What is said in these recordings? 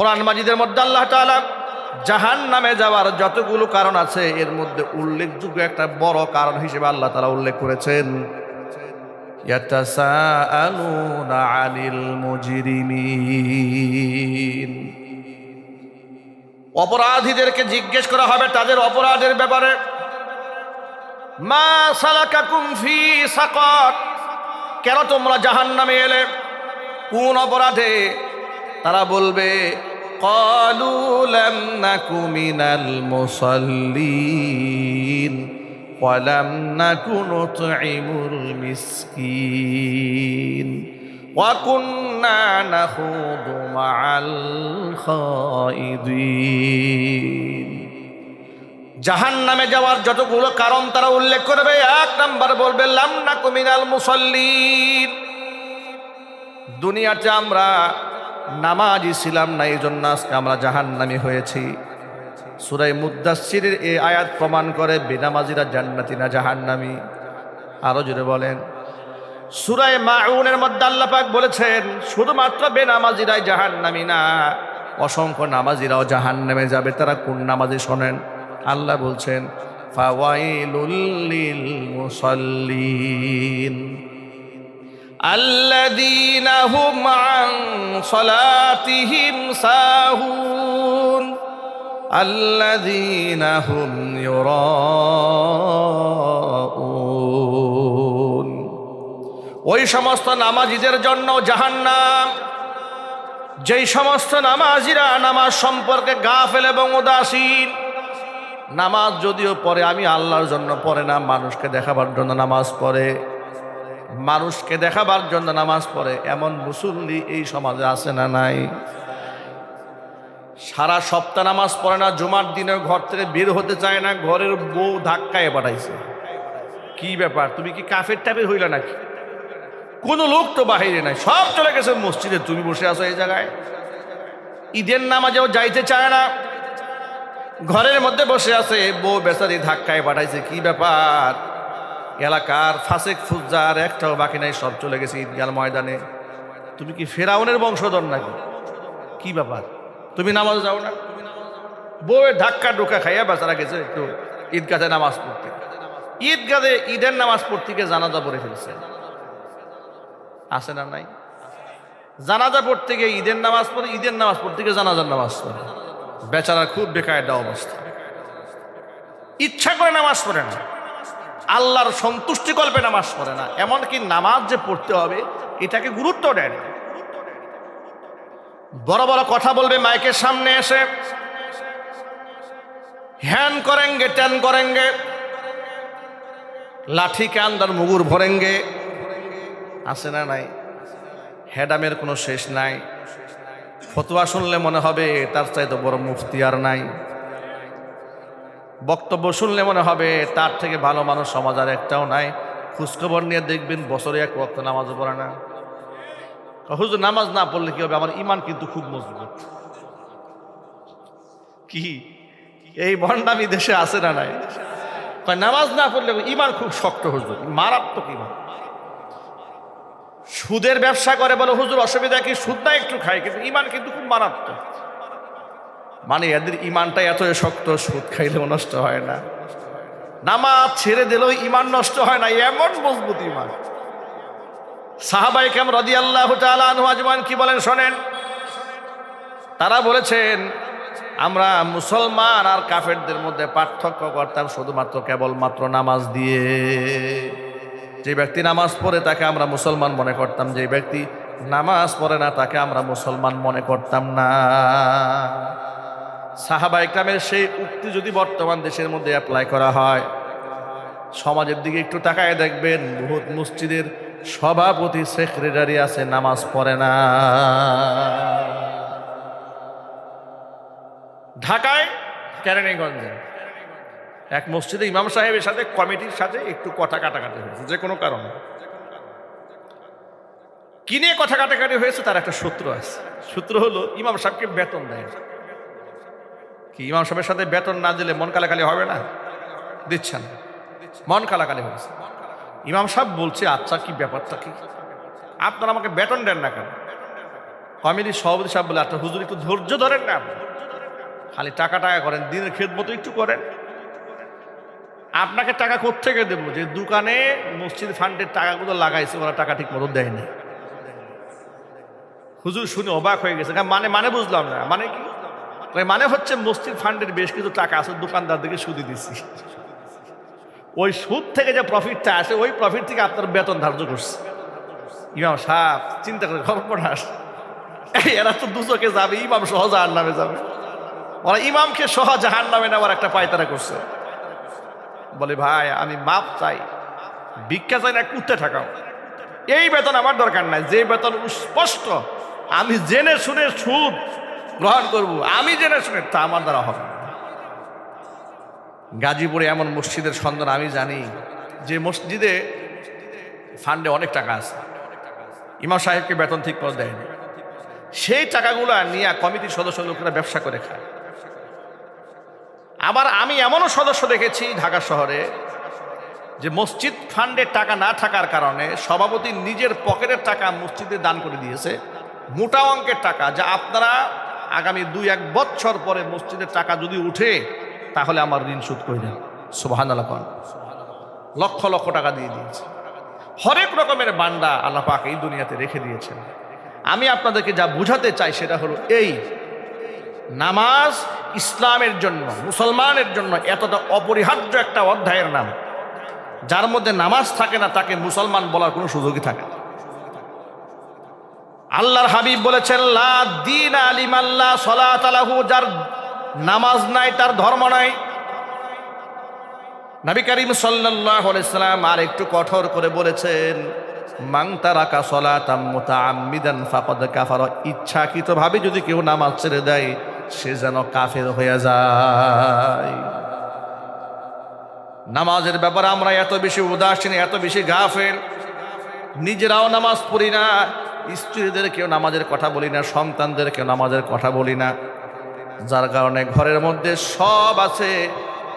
কোরআন মাজিদের মধ্যে আল্লাহ তাআলা জাহান্নামে যাওয়ার যতগুলো কারণ আছে এর মধ্যে উল্লেখযোগ্য একটা বড় কারণ হিসেবে আল্লাহ তাআলা উল্লেখ করেছেন, ইয়াতাসাআলুনা আনিল মুজরিমিন। অপরাধীদেরকে জিজ্ঞেস করা হবে তাদের অপরাধের ব্যাপারে। মা সালাকাকুম ফি সাকার, কেন তোমরা জাহান্নামে এলে, কোন অপরাধে? তারা বলবে ক্বালু লাম নাকু মিনাল মুসাল্লিন ওয়া লাম নাকু নুতঈমুল মিসকিন ওয়া কুন্না নাখুদু মাআল খায়িদিন। জাহান্নামে যাওয়ার যতগুলো কারণ তারা উল্লেখ করবে, এক নাম্বার বলবে লাম নাকু মিনাল মুসাল্লিন, দুনিয়াতে আমরা নামাজি ছিলাম না, এই জন্য আজকে আমরা জাহান্নামী হয়েছি। সূরা মুদ্দাসসিরের এই আয়াত প্রমাণ করে বেনামাজিরা জান্নাতি না জাহান্নামী। আরো জোরে বলেন। সূরা মাউনের মধ্যে আল্লাহ পাক বলেছেন শুধুমাত্র বেনামাজিরাই জাহান্নামী না, অসংখ্য নামাজিরাও জাহান্নামে যাবে। তারা কোন নামাজি শোনেন? আল্লাহ বলছেন ফাওয়াইলুল লিল মুসাল্লিন আল্লাযীনা হুম আন সালাতিহিম সাহুন আল্লাযীনা হুম ইউরাউন। ওই সমস্ত নামাজীদের জন্য জাহান্নাম, যেই সমস্ত নামাজিরা নামাজ সম্পর্কে গাফেল এবং উদাসীন। নামাজ যদিও পড়ে, আমি আল্লাহর জন্য পড়ে না, মানুষকে দেখাবার জন্য নামাজ পড়ে, মানুষকে দেখাবার জন্য নামাজ পড়ে, এমন মুসল্লি এই সমাজে আছে না নাই? সারা সপ্তাহ নামাজ পড়ে না, জুমার দিনে ঘর থেকে বের হতে চায় না, ঘরের বউ ধাক্কায় পাঠাইছে। কি ব্যাপার, তুমি কি কাফের টাফের হইলা নাকি? কোনো লোক তো বাহিরে নাই, সব চলে গেছে মসজিদে, তুমি বসে আছো এই জায়গায়। ঈদের নামাজেও যাইতে চায় না, ঘরের মধ্যে বসে আছে, বউ বেচারি ধাক্কায় পাঠাইছে। কি ব্যাপার? এলাকার ফাসেক ফুজ্জার একটাও বাকি নাই, সব চলে গেছে ঈদগাহ ময়দানে। তুমি কি ফেরাউনের বংশধর নাকি? কি ব্যাপার, তুমি নামাজ যাও না? বউয়ের ধাক্কা ঢোকা খাইয়া বেচারা গেছে একটু ঈদগাহে নামাজ পড়তে। ঈদগাহে ঈদের নামাজ পড়তে গিয়ে জানাজা পড়ে ফেলছে, আছে না নাই? জানাজা পড়তে গিয়ে ঈদের নামাজ পড়ে, ঈদের নামাজ পড়তে গিয়ে জানাজার নামাজ পড়ে। বেচারা খুব বেকায়দা অবস্থা, ইচ্ছা করে নামাজ পড়ে না, আল্লাহর সন্তুষ্টি কল্পে নামাজ পড়ে না, এমনকি নামাজ যে পড়তে হবে এটাকে গুরুত্ব দেয় না। বড় বড় কথা বলবে মাইকের সামনে এসে, হ্যান করেঙ্গে ত্যান করেঙ্গে, লাঠি কে আন্দার মুগুর ভরেঙ্গে, আছে না নাই? হেডামের কোনো শেষ নাই। ফতোয়া শুনলে মনে হবে তার চাইতে বড় মুফতি আর নাই। বক্তব্য শুনলে মনে হবে তার থেকে ভালো মানুষ সমাজ আর একটাও নাই। খোঁজখবর নিয়ে দেখবেন বছরে এক ওয়াক্ত নামাজও পড়ে না। হুজুর নামাজ না পড়লে কি হবে? আমার ইমান কিন্তু খুব মজবুত। কি এই ভণ্ডামি দেশে আছে না নাই? নামাজ না পড়লে ইমান খুব শক্ত, হুজুর মারাত্মক ইমান। সুদের ব্যবসা করে বলে হুজুর অসুবিধা কি, সুদ না একটু খায়, কিন্তু ইমান কিন্তু খুব মারাত্মক। মানে এদের ইমানটা এত শক্ত, সুদ খাইলেও নষ্ট হয় না, নামাজ ছেড়ে দিলেও ইমান নষ্ট হয় না, এমন মজবুত ইমান। সাহাবায়ে কেরাম রাদিয়াল্লাহু তাআলা আনহু আজমাইন কি বলেন শোনেন। তারা বলেছেন আমরা মুসলমান আর কাফেরদের মধ্যে পার্থক্য করতাম শুধুমাত্র কেবলমাত্র নামাজ দিয়ে। যে ব্যক্তি নামাজ পড়ে তাকে আমরা মুসলমান মনে করতাম, যে ব্যক্তি নামাজ পড়ে না তাকে আমরা মুসলমান মনে করতাম না। সাহাবায়ে কেরামের সেই উক্তি যদি বর্তমান দেশের মধ্যে অ্যাপ্লাই করা হয়, সমাজের দিকে একটু তাকায় দেখবেন বহুত মসজিদের সভাপতি সেক্রেটারি আছে নামাজ পড়ে না। ঢাকায় কেরানীগঞ্জে এক মসজিদে ইমাম সাহেবের সাথে কমিটির সাথে একটু কথা কাটাকাটি হয়েছে, যে কোনো কারণে। কি নিয়ে কথা কাটাকাটি হয়েছে তার একটা সূত্র আছে। সূত্র হলো ইমাম সাহেবকে বেতন দেয়। কি ইমাম সাহেবের সাথে বেতন না দিলে মন কালাকালি হবে না? দিচ্ছেন, মন কালাকালি হয়েছে। ইমাম সাহেব বলছে আচ্ছা কি ব্যাপারটা কি, আপনারা আমাকে বেতন দেন না কেন? কমিটির সভাপতি সাহেব বলে, আচ্ছা হুজুর একটু ধৈর্য ধরেন না, খালি টাকা টাকা করেন, দিনের খেদমত একটু করেন। আপনাকে টাকা কোত্থেকে দেবো? যে দোকানে মসজিদ ফান্ডের টাকাগুলো লাগাইছে ওরা টাকা ঠিক মতো দেয়নি। হুজুর শুনে অবাক হয়ে গেছে। মানে বুঝলাম না, মানে কি? মানে হচ্ছে মসজিদ ফান্ডের বেশ কিছু টাকা আছে দোকানদারদেরকে সুদে দিছি, ওই সুদ থেকে যে প্রফিটটা আসে ওই প্রফিট থেকে আপনার বেতন ধার্য করছে। ইমাম সাহেব চিন্তা করে ঘটনা, এরা তো দুচকে যাবে, ইমাম সহ জাহান নামে যাবে। ওরা ইমামকে সহ জাহান নামে নেওয়ার একটা পায়তারা করছে। বলে ভাই আমি মাপ চাই, ভিক্ষা চাই না, কুত্তে ঠাকাও, এই বেতন আমার দরকার নাই। যে বেতন স্পষ্ট আমি জেনে শুনে সুদ গ্রহণ করব, আমি জেনে শুনে, তা আমার দ্বারা হবে না। গাজীপুরে এমন মসজিদের সন্ধান আমি জানি যে মসজিদে ফান্ডে অনেক টাকা আছে, ইমাম সাহেবকে বেতন ঠিক করে দেয়নি, সেই টাকাগুলো নিয়ে কমিটির সদস্য লোকেরা ব্যবসা করে খায়। আবার আমি এমনও সদস্য দেখেছি ঢাকা শহরে যে মসজিদ ফান্ডের টাকা না থাকার কারণে সভাপতি নিজের পকেটের টাকা মসজিদে দান করে দিয়েছে, মোটা অঙ্কের টাকা, যা আপনারা আগামী 2-1 বছর পরে মসজিদের টাকা যদি উঠে তাহলে আমার ঋণ শোধ করে দেন। সুবহানাল্লাহ, লক্ষ লক্ষ টাকা দিয়ে দিয়েছে। হরেক রকমের বান্দা আল্লাহ পাক এই দুনিয়াতে রেখে দিয়েছেন। আমি আপনাদেরকে যা বুঝাতে চাই সেটা হলো এই, নামাজ ইসলামের জন্য, মুসলমানের জন্য এতটা অপরিহার্য একটা অধ্যায়ের নাম, যার মধ্যে নামাজ থাকে না তাকে মুসলমান বলার কোনো সুযোগই থাকে না। আল্লাহর হাবিব বলেছেন, লা দীন আলিমাল্লাহ সালাত আলাহু, যার নামাজ নাই তার ধর্ম নাই। নবী করিম সাল্লাল্লাহু আলাইহি সাল্লাম আর একটু কঠোর করে বলেছেন, মান তারাকা সালাতাম মুতাআম্মিদান ফাকাদ কাফারা, ইচ্ছাকৃতভাবে যদি কেউ নামাজ ছেড়ে দেয় সে যেন কাফের হয়ে যায়। নামাজের ব্যাপারে আমরা এত বেশি উদাসীন, এত বেশি গাফেল, নিজেরাও নামাজ পড়ি না, স্ত্রীদেরকেও নামাজের কথা বলি না, সন্তানদেরকেও নামাজের কথা বলি না, যার কারণে ঘরের মধ্যে সব আছে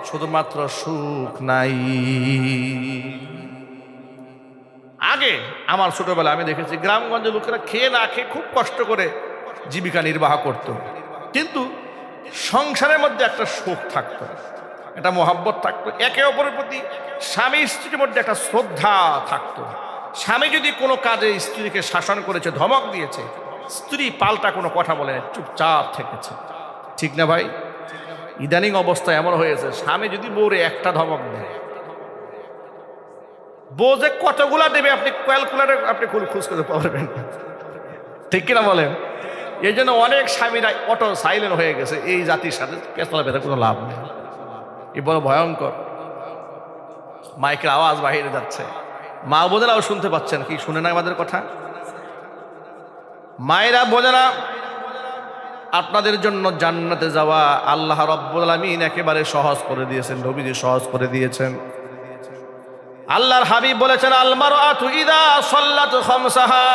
শুধুমাত্র সুখ নাই। আগে আমার ছোটবেলায় আমি দেখেছি গ্রামগঞ্জের লোকেরা খেয়ে না খেয়ে খুব কষ্ট করে জীবিকা নির্বাহ করত, কিন্তু সংসারের মধ্যে একটা সুখ থাকতো, একটা মহাব্বত থাকতো, একে অপরের প্রতি স্বামী স্ত্রীর মধ্যে একটা শ্রদ্ধা থাকতো। স্বামী যদি কোনো কাজে স্ত্রীকে শাসন করেছে, ধমক দিয়েছে, স্ত্রী পাল্টা কোনো কথা বলে চুপচাপ থেকেছে, ঠিক না ভাই? ইদানিং অবস্থা এমন হয়েছে, স্বামী যদি বউরে একটা ধমক দেয়, বউ যে কতগুলা দেবে আপনি ক্যালকুলেটর আপনি খোঁজ করতে পারবেন না, ঠিক কিনা বলেন? এই জন্য অনেক স্বামীরা অটো সাইলেন্ট হয়ে গেছে, এই জাতির সাথে পেছলা বেঁধে কোনো লাভ নেই। এ বড় ভয়ঙ্কর, মাইকের আওয়াজ বাহিরে যাচ্ছে, মা বোনেরাও শুনতে পাচ্ছেন, কি শুনে না আমাদের কথা? মায়েরা বোনেরা, আপনাদের জন্য জান্নাতে যাওয়া আল্লাহ রাব্বুল আলামিন একেবারে সহজ করে দিয়েছেন, নবীজি সহজ করে দিয়েছেন। আল্লাহর হাবিব বলেছেন, আল মারআতু ইযা সাল্লাত খামসাহা,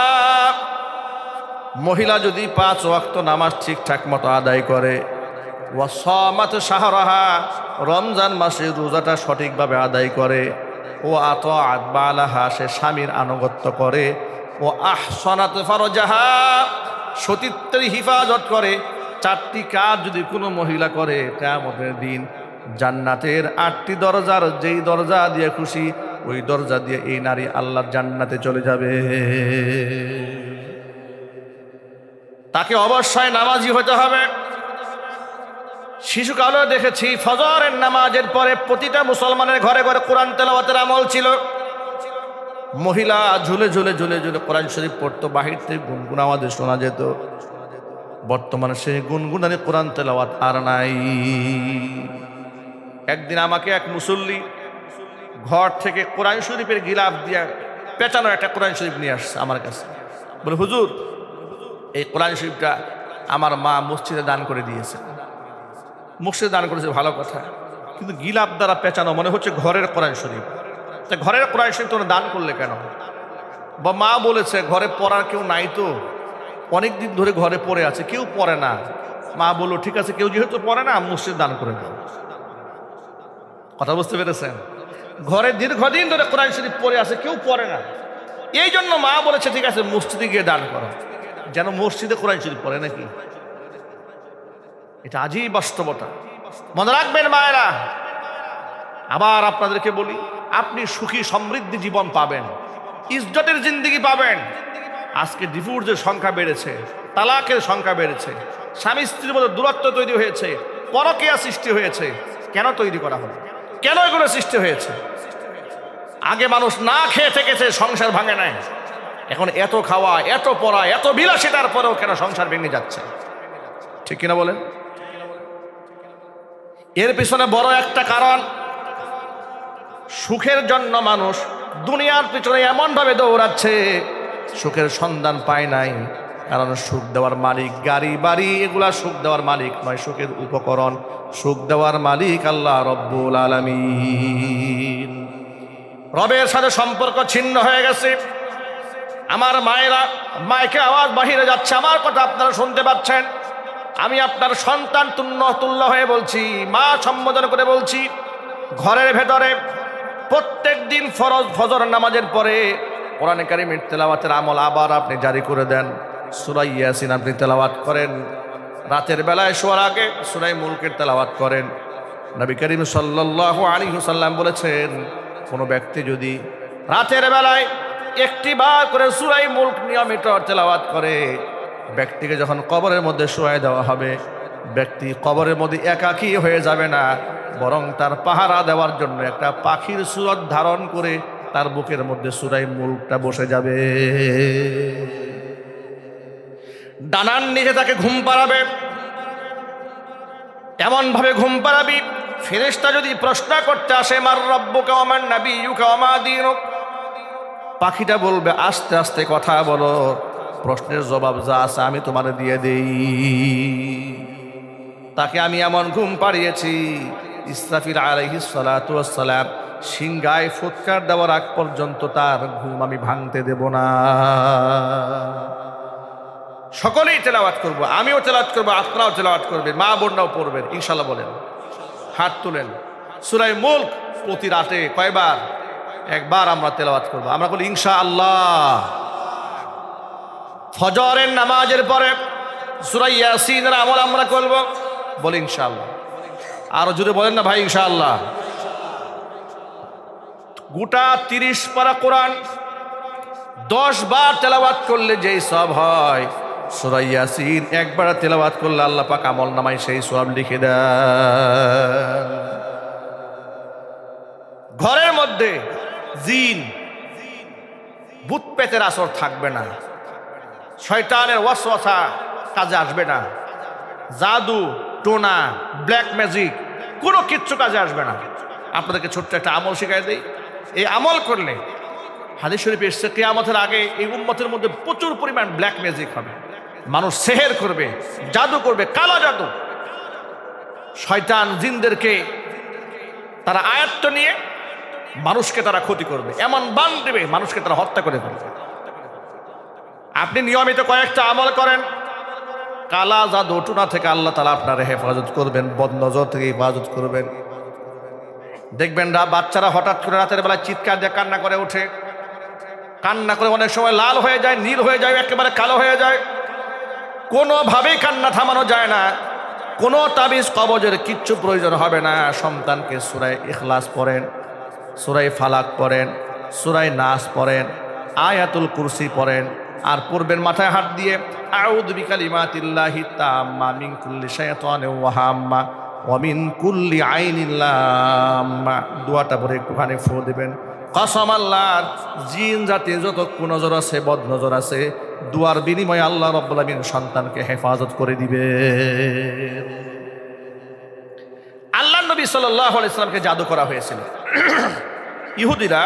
মহিলা যদি 5 ওয়াক্ত নামাজ ঠিকঠাক মতো আদায় করে, ওয়া সামাত শাহরাহা, রমজান মাসে রোজাটা সঠিকভাবে আদায় করে, ও আতাআত বালাহা, সে স্বামীর আনুগত্য করে, ও আহসানাত ফারজাহা, সতীত্বের হিফাজত করে, 4টি কাজ যদি কোনো মহিলা করে, কিয়ামতের দিন জান্নাতের 8টি দরজার যেই দরজা দিয়ে খুশি ওই দরজা দিয়ে এই নারী আল্লাহর জান্নাতে চলে যাবে। তাকে অবশ্যই নামাজি হতে হবে। শিশুকালেও দেখেছি ফজরের নামাজের পরে প্রতিটা মুসলমানের ঘরে ঘরে কোরআন তেলাওয়াতের আমল ছিল। মহিলা ঝুলে ঝুলে ঝুলে ঝুলে কোরআন শরীফ পড়তো, বাহির থেকে গুনগুন আওয়াজে শোনা যেত। বর্তমানে সেই গুনগুনানি কোরআন তেলাওয়াত আর নাই। একদিন আমাকে এক মুসল্লি ঘর থেকে কোরআন শরীফের গিলাফ দিয়া পেঁচানো একটা কোরআন শরীফ নিয়ে আসছে আমার কাছে, বলে হুজুর এই কোরআন শরীফটা আমার মা মসজিদে দান করে দিয়েছে। মসজিদে দান করেছে ভালো কথা, কিন্তু গিলাফ দ্বারা পেঁচানো মনে হচ্ছে ঘরের কোরআন শরীফ। তা ঘরের কোরআন শরীফ তোমরা দান করলে কেন? বা মা বলেছে ঘরে পড়ার কেউ নাই, তো অনেক দিন ধরে ঘরে পড়ে আছে, কেউ পড়ে না। মা বললো ঠিক আছে, কেউ যেহেতু পড়ে না মসজিদ দান করে দাও। কথা বুঝতে পেরেছেন? ঘরে দীর্ঘদিন ধরে কোরআন শরীফ পড়ে আছে, কেউ পড়ে না, এই জন্য মা বলেছে ঠিক আছে মসজিদে গিয়ে দান করো। যেন মসজিদে কোরআন শরীফ পড়ে নাকি। এটা আজই বাস্তবতা, মনে রাখবেন মায়েরা। আবার আপনাদেরকে বলি, আপনি সুখী সমৃদ্ধি জীবন পাবেন, ইজ্জতের জিন্দেগি পাবেন। আজকে ডিভোর্সের সংখ্যা বেড়েছে, তালাকের সংখ্যা বেড়েছে, স্বামী স্ত্রীর মধ্যে দূরত্ব তৈরি হয়েছে, পরকীয়া সৃষ্টি হয়েছে। কেন তৈরি করা হলো? কেন এগুলো সৃষ্টি হয়েছে? আগে মানুষ না খেয়ে থেকেছে, সংসার ভাঙে নাই। এখন এত খাওয়া, এত পড়া, এত বিলাসিতার পরেও কেন সংসার ভেঙে যাচ্ছে? ঠিক কিনা বলেন? এর পিছনে বড় একটা কারণ, সুখের জন্য মানুষ দুনিয়ার পিছনে এমন ভাবে দৌড়াচ্ছে, সুখের সন্ধান পায় নাই। কারণ সুখ দেওয়ার মালিক, গাড়ি বাড়ি এগুলা সুখ দেওয়ার মালিক নয়, সুখের উপকরণ। সুখ দেওয়ার মালিক আল্লাহ রব্বুল আলামিন। রবের সাথে সম্পর্ক ছিন্ন হয়ে গেছে। আমার মায়েরা, মাইকে আওয়াজ বাহিরে যাচ্ছে, আমার কথা আপনারা শুনতে পাচ্ছেন। আমি আপনার সন্তান তুল্য হয়ে বলছি, মা সম্বোধন করে বলছি, ঘরের ভেতরে প্রত্যেক দিন ফরজ ফজর নামাজের পরে কোরআনে কারীমের তেলাওয়াতের আমল আবার আপনি জারি করে দেন। সূরা ইয়াসিন আপনি তেলাওয়াত করেন, রাতের বেলায় শোয়ার আগে সূরা মুলকের তেলাওয়াত করেন। নবী করিম সাল্লাল্লাহু আলাইহি ওয়াসাল্লাম বলেছেন, কোনো ব্যক্তি যদি রাতের বেলায় একটি বার করে সূরা মুলক নিয়মিত তেলাওয়াত করে, ব্যক্তিকে যখন কবরের মধ্যে শোয়াই দেওয়া হবে, ব্যক্তি কবরের মধ্যে একাকী হয়ে যাবে না, বরং তার পাহারা দেওয়ার জন্য একটা পাখির সুরত ধারণ করে তার বুকের মধ্যে সূরা মুলকটা বসে যাবে। ডানার নিচে তাকে ঘুম পাড়াবে, এমন ভাবে ঘুম পাড়াবি, ফেরেশতা যদি প্রশ্ন করতে আসে, মার রাব্বুকা ওয়া মান নাবিয়্যুকা ওয়া মা দীনুক, পাখিটা বলবে আস্তে আস্তে কথা বলো, প্রশ্নের জবাব যা আছে আমি তোমারে দিয়ে দেই। তাকে আমি এমন ঘুম পাড়িয়েছি, ইসরাফিল আলাইহিস সালাতু ওয়াস সালাম সিংহায় ফুৎকার দেওয়ার আগ পর্যন্ত তার ঘুম আমি ভাঙতে দেব না। সকলেই তেলাওয়াত করব, আমিও তেলাওয়াত করব, আপনারাও তেলাওয়াত করবেন, মা বোনরাও পড়বেন ইনশাআল্লাহ। বলেন, হাত তুলেন। সূরা মুলক প্রতি রাতে কয়বার? একবার আমরা তেলাওয়াত করব। আমরা বলি ইনশাআল্লাহ। ফজরের নামাজের পরে সূরা ইয়াসিনের আমল আমরা করব, বলি ইনশাআল্লাহ। আরো জোরে বলেন না ভাই, ইনশাআল্লাহ। গোটা 30 পারা কোরআন 10 বার তেলাওয়াত করলে যেই সওয়াব হয়, সূরা ইয়াসিন একবার তেলাওয়াত করলে আল্লাহ পাক আমল নামায় সেই সওয়াব লিখে দেন। ঘরের মধ্যে জিন ভূত পেতের আসর থাকবে না, শয়তানের ওয়াসওয়াসা কাজে আসবে না, জাদু টোনা ব্ল্যাক ম্যাজিক কোনো কিচ্ছু কাজে আসবে না। আপনাদেরকে ছোট্ট একটা আমল শেখাই দেই। এই আমল করলে হাদিস শরীফে এসেছে, কিয়ামতের আগে এই উম্মতের মধ্যে প্রচুর পরিমাণ ব্ল্যাক ম্যাজিক হবে। মানুষ সেহের করবে, জাদু করবে, কালো জাদু। শয়তান জিনদেরকে তারা আয়ত্ত নিয়ে মানুষকে তারা ক্ষতি করবে, এমন বান দেবে মানুষকে তারা হত্যা করে ফেলবে। আপনি নিয়মিত কয়েকটা আমল করেন, কালা জাদু টুনা থেকে আল্লাহ তাআলা আপনার হেফাজত করবেন, বদনজর থেকে হেফাজত করবেন। দেখবেন বাচ্চারা হঠাৎ করে রাতের বেলায় চিৎকার দিয়ে কান্না করে ওঠে, কান্না করে অনেক সময় লাল হয়ে যায়, নীল হয়ে যায়, একেবারে কালো হয়ে যায়। কোনোভাবেই কান্না থামানো যায় না। কোনো তাবিজ কবজের কিচ্ছু প্রয়োজন হবে না। সন্তানকে সূরা ইখলাস পড়েন, সূরা ফালাক পড়েন, সূরা নাস পড়েন, আয়াতুল কুরসি পড়েন, আর পড়বেন মাথায় হাত দিয়ে আউযু বিকালিমাতিল্লাহি তাম্মা মিন কুল্লি শাইতানির ওয়া হাম্মা ওয়া মিন কুল্লি আইনিন লাম্মা। দোয়াটা পড়ে একটুখানি ফু দিবেন। কসম আল্লাহর, জিন জাতি যত কুনজর আছে, বদ নজর আছে, দুয়ার বিনিময়ে আল্লাহ রাব্বুল আলামিন সন্তানকে হেফাজত করে দিবে। আল্লাহ নবী সাল্লাল্লাহু আলাইহি ওয়াসাল্লামকে জাদু করা হয়েছিল। ইহুদিরা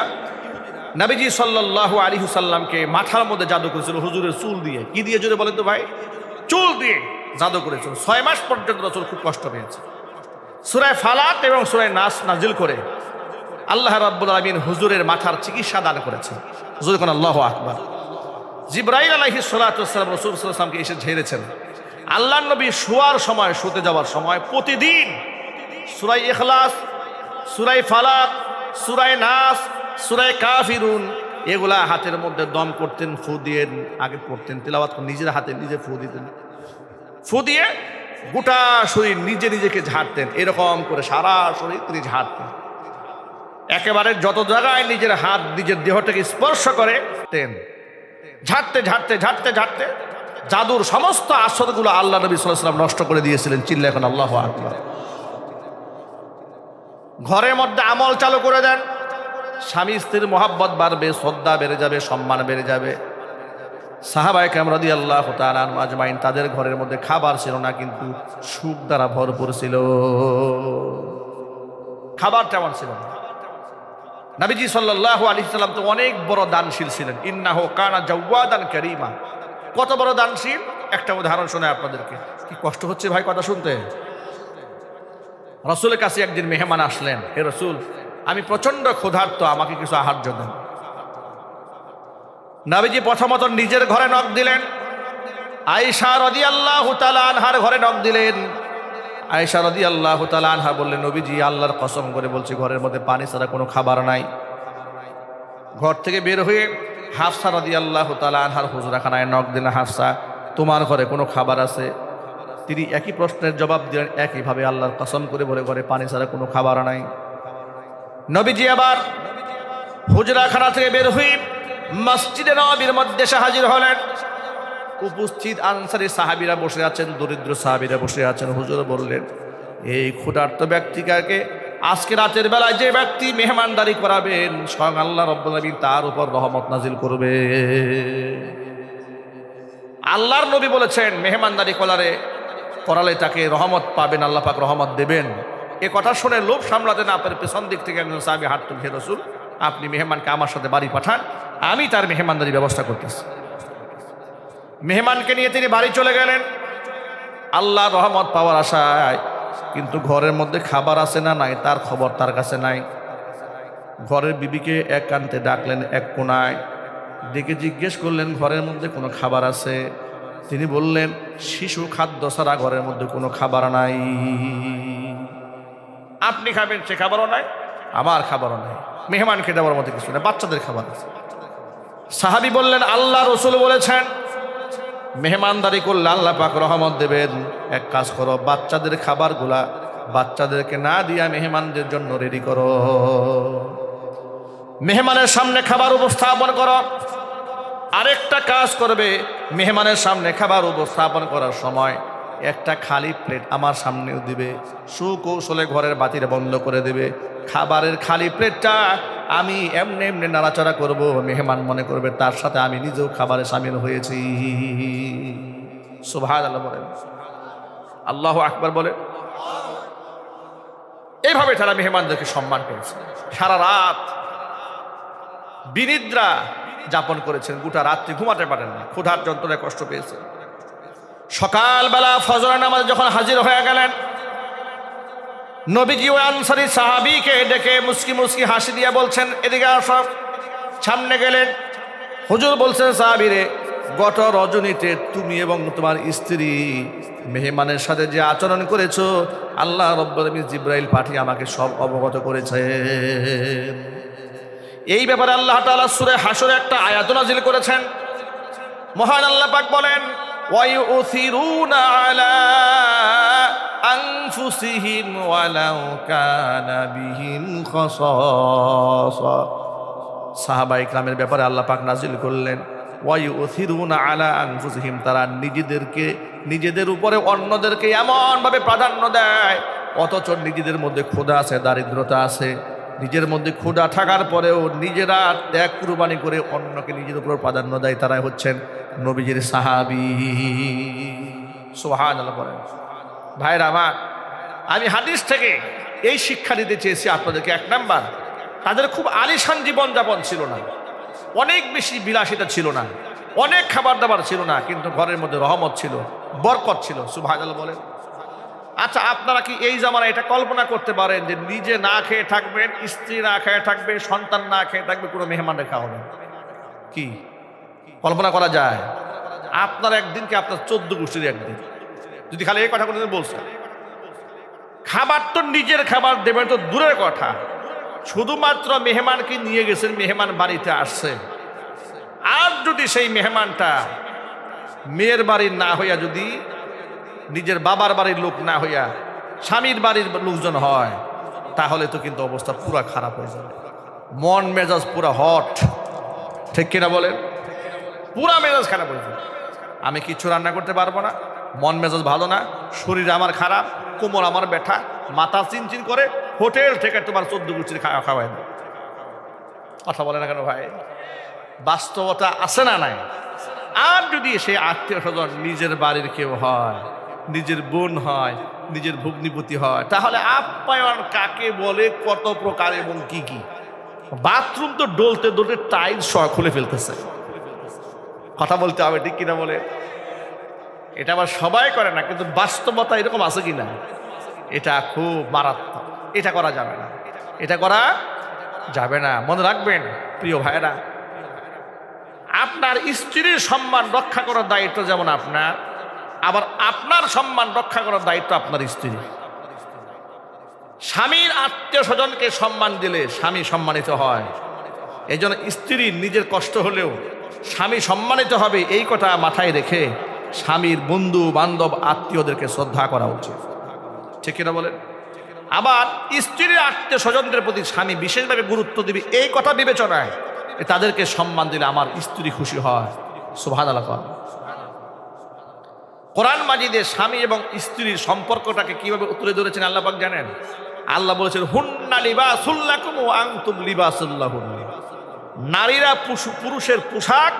নবীজি সাল্লাল্লাহু আলাইহি ওয়াসাল্লামকে মাথার মধ্যে জাদু করেছিল হুজুরের চুল দিয়ে। কি দিয়ে যদি বলেন তো ভাই? চুল দিয়ে জাদু করেছিল। 6 মাস পর্যন্ত রাসূল খুব কষ্ট পেয়েছে। সূরা ফালাক এবং সূরা নাস নাজিল করে আল্লাহ রাব্বুল আলামিন হুজুরের মাথার চিকিৎসা দান করেছেন। হুজুর কোন আল্লাহু আকবার। জিবরাইল আলাইহিস সালাতু ওয়াস সালাম রাসূল সাল্লাল্লাহু আলাইহি ওয়াসাল্লামকে এসে ঝেড়েছেন। আল্লাহর নবী শোয়ার সময়, শুতে যাওয়ার সময় প্রতিদিন সূরা ইখলাস, সূরা ফালাক, সূরা নাস, সূরা কাফিরুন এগুলা হাতের মধ্যে দম করতেন, ফু দিয়ে আগে পড়তেন, তেলাওয়াত নিজের হাতে নিজে ফু দিতেন, ফু দিয়ে গোটা শরীর নিজে নিজেকে ঝাড়তেন, এরকম করে সারা শরীর তিনি ঝাড়তেন। একেবারে যত জায়গায় নিজের হাত নিজের দেহটাকে স্পর্শ করে তেন ঝাড়তে ঝাড়তে ঝাড়তে ঝাড়তে জাদুর সমস্ত আসরগুলো আল্লাহ নবী সাল্লাল্লাহু আলাইহি ওয়াসাল্লাম নষ্ট করে দিয়েছিলেন। চিল্লা এখন আল্লাহু আকবার। ঘরের মধ্যে আমল চালু করে দেন, স্বামী স্ত্রীর মহাব্বত বাড়বে, শ্রদ্ধা বেড়ে যাবে, সম্মান বেড়ে যাবে। সাহাবায়ে কেরাম রাদিয়াল্লাহু তাআলা আনহুম আজমাইন, তাদের ঘরের মধ্যে খাবার ছিল না কিন্তু সুখ দ্বারা ভরপুর ছিল। খাবার তেমন ছিল না। নবীজি সাল্লাল্লাহু আলাইহি সাল্লাম তো অনেক বড় দানশীল ছিলেন। ইন্নাহু কানা জাওয়াদান কারীমা। কত বড় দানশীল, একটা উদাহরণ শোনাই আপনাদেরকে। কি কষ্ট হচ্ছে ভাই কথা শুনতে? রাসূলের কাছে একদিন মেহমান আসলেন, হে রাসূল, আমি প্রচন্ড ক্ষুধার্ত, আমাকে কিছু আহার্য দেন। নবীজি প্রথমত নিজের ঘরে নক দিলেন, আয়েশা রাদিয়াল্লাহু তাআলা আনহার ঘরে নক দিলেন। আয়েশা রাদিয়াল্লাহু তাআলা আনহা বললেন, নবীজি আল্লাহর কসম করে বলছি ঘরের মধ্যে পানি ছাড়া কোনো খাবার নাই। ঘর থেকে বের হয়ে হাফসা রাদিয়াল্লাহু তাআলা আনহার হুজরাখানায় নক দিলেন, হাফসা তোমার ঘরে কোনো খাবার আছে? তিনি একই প্রশ্নের জবাব দিলেন একইভাবে, আল্লাহর কসম করে বলে ঘরে পানি ছাড়া কোনো খাবার নাই। নবীজি আবার হুজরাখানা থেকে বের হয়ে মসজিদে নববীর মধ্যে এসে হাজির হলেন। উপস্থিত আনসারী সাহাবীরা বসে আছেন, দরিদ্র সাহাবীরা বসে আছেন। হুজুর বললেন, এই ক্ষুধার্ত ব্যক্তিকে আজকে রাতের বেলায় যে ব্যক্তি মেহমানদারি করাবেন, স্বয়ং আল্লাহ রাব্বুল আলামিন তার উপর রহমত নাজিল করবে। আল্লাহর নবী বলেছেন মেহমানদারি করালে তাকে রহমত পাবেন, আল্লাহ পাক রহমত দেবেন। এ কথা শুনে লোভ সামলাতে না পারে পেছন দিক থেকে একজন সাহাবী হাত তুলে, হে রাসূল, আপনি মেহমানকে আমার সাথে বাড়ি পাঠান, আমি তার মেহমানদারি ব্যবস্থা করতেছি। মেহমানকে নিয়ে তিনি বাড়ি চলে গেলেন আল্লাহর রহমত পাওয়ার আশায়, কিন্তু ঘরের মধ্যে খাবার আছে না নাই তার খবর তার কাছে নাই। ঘরের বিবিকে একান্তে ডাকলেন এক কোনায়, ডেকে জিজ্ঞেস করলেন ঘরের মধ্যে কোনো খাবার আছে? তিনি বললেন, শিশু খাদ্য ছাড়া ঘরের মধ্যে কোনো খাবার নাই। আপনি খাবেন সে খাবারও নাই, আমার খাবারও নাই, মেহমানকে দেওয়ার মতো কিছু না, বাচ্চাদের খাবার আছে। সাহাবী বললেন, আল্লাহ রাসূল বলেছেন মেহমানদারি করলে আল্লাহ পাক রহমত দেবেন। এক কাজ করো, বাচ্চাদের খাবারগুলা বাচ্চাদেরকে না দিয়া মেহমানদের জন্য রেডি করো, মেহমানের সামনে খাবার উপস্থাপন করো। আরেকটা কাজ করবে, মেহমানের সামনে খাবার উপস্থাপন করার সময় একটা খালি প্লেট আমার সামনেও দিবে, সুকৌশলে ঘরের বাতিটা বন্ধ করে দেবে। খাবারের খালি প্লেটটা আমি এমনি এমনি নাড়াচাড়া করব, মেহমান মনে করবে তার সাথে আমি নিজেও খাবারে সামিল হয়েছি। সুবহানাল্লাহ বলেন, আল্লাহু আকবার বলেন। এইভাবে তারা মেহমানদেরকে সম্মান করেছে। সারা রাত বিনিদ্রা যাপন করেছেন, গোটা রাত্রি ঘুমাতে পারেন না, ক্ষুধার যন্ত্রণায় কষ্ট পেয়েছেন। সকালবেলা ফজরের নামাজে যখন হাজির হয়ে গেলেন, নবীজি ওই আনসারী সাহাবীকে ডেকে মুস্কি মুস্কি হাসি দিয়ে বলছেন, এদিকে আসো। সামনে গেলেন, হুজুর বলছেন, সাহাবীরে, গত রজনীতে তুমি এবং তোমার স্ত্রী মেহমানের সাথে যে আচরণ করেছো, আল্লাহ রাব্বুল আলামিন জিবরাইল পাঠিয়ে আমাকে সব অবগত করেছেন। এই ব্যাপারে আল্লাহ তাআলা সূরা হাশরে একটা আয়াত নাযিল করেছেন। মহান আল্লাহ পাক বলেন, ওয়ায়ুসিরুনা আলা আনফুসিহিম ওয়ালাউ কানা বিহিম খাসাসা। সাহাবায়ে কেরামের ব্যাপারে আল্লাহ পাক নাযিল করলেন, ওয়ায়ুসিরুনা আলা আনফুসিহিম, তারা নিজেদের উপরে অন্যদেরকে এমনভাবে প্রাধান্য দেয়, অথচ নিজেদের মধ্যে ক্ষুধা আছে, দারিদ্রতা আছে। নিজের মধ্যে ক্ষুধা থাকার পরেও নিজেরা ত্যাগ কুরবানি করে অন্যকে নিজের উপর প্রাধান্য দেয়, তারাই হচ্ছেন নবীজির সাহাবী। সুবহানাল্লাহ বলেন। ভাইরা আমার, আমি হাদিস থেকে এই শিক্ষা দিতে চেয়েছি আপনাদেরকে। এক নাম্বার, তাদের খুব আলিশান জীবনযাপন ছিল না, অনেক বেশি বিলাসিতা ছিল না, অনেক খাবার দাবার ছিল না, কিন্তু ঘরের মধ্যে রহমত ছিল, বরকত ছিল। সুবহানাল্লাহ বলেন। আচ্ছা, আপনারা কি এই জামানায় এটা কল্পনা করতে পারেন যে নিজে না খেয়ে থাকবেন, স্ত্রী না খেয়ে থাকবে, সন্তান না খেয়ে থাকবে, কোনো মেহমানের খাওয়াবেন? কি কল্পনা করা যায়? আপনার একদিনকে আপনার 14 গোষ্ঠীর একদিন, যদি খালি এই কথা কোনো বলছেন। খাবার তো নিজের খাবার দেবেন তো দূরের কথা, শুধুমাত্র মেহমানকে নিয়ে গেছেন, মেহমান বাড়িতে আসছে, আর যদি সেই মেহমানটা মেয়ের বাড়ির না হইয়া, যদি নিজের বাবার বাড়ির লোক না হইয়া স্বামীর বাড়ির লোকজন হয়, তাহলে তো কিন্তু অবস্থা পুরা খারাপ হয়ে যাবে, মন মেজাজ পুরা হট, ঠিক কিনা বলেন? পুরা মেজাজ খারাপ হয়ে যাবে। আমি কিছু রান্না করতে পারবো না, মন মেজাজ ভালো না, শরীর আমার খারাপ, কোমর আমার ব্যথা, মাথা চিনচিন করে, হোটেল থেকে তোমার 14 গুচির খাওয়াই দেয়। কথা বলে না কেন ভাই? বাস্তবতা আছে না নাই? আর যদি সে আত্মীয় স্বজন নিজের বাড়ির কেউ হয়, নিজের বোন হয়, নিজের ভগ্নিপতি হয়, তাহলে আপ্যায়ন কাকে বলে, কত প্রকার এবং কি কি? বাথরুম তো ডলতে ডলতে টাইলস সহ খুলে ফেলতেছে। কথা বলতে হবে, ঠিক কিনা বলে? এটা আবার সবাই করে না, কিন্তু বাস্তবতা এরকম আছে কিনা? এটা খুব মারাত্মক, এটা করা যাবে না, এটা করা যাবে না। মনে রাখবেন প্রিয় ভাইরা, আপনার স্ত্রীর সম্মান রক্ষা করার দায়িত্ব যেমন আপনার, আবার আপনার সম্মান রক্ষা করার দায়িত্ব আপনার স্ত্রী। স্বামীর আত্মীয় স্বজনকে সম্মান দিলে স্বামী সম্মানিত হয়। এই জন্য স্ত্রীর নিজের কষ্ট হলেও স্বামী সম্মানিত হবে, এই কথা মাথায় রেখে স্বামীর বন্ধু বান্ধব আত্মীয়দেরকে শ্রদ্ধা করা উচিত, ঠিক কিনা বলেন? আবার স্ত্রীর আত্মীয় স্বজনদের প্রতি স্বামী বিশেষভাবে গুরুত্ব দিবে, এই কথা বিবেচনায় তাদেরকে সম্মান দিলে আমার স্ত্রী খুশি হয়। সুবহানাল্লাহ। কোরআন মাজিদে স্বামী এবং স্ত্রীর সম্পর্কটাকে কিভাবে তুলে ধরেছেন আল্লাহ পাক জানেন? আল্লাহ বলেছেন, হুন্না লিবাসুল লাকুম ওয়া আনতুম লিবাসুল লাহুন্না। নারীরা পুরুষের পোশাক,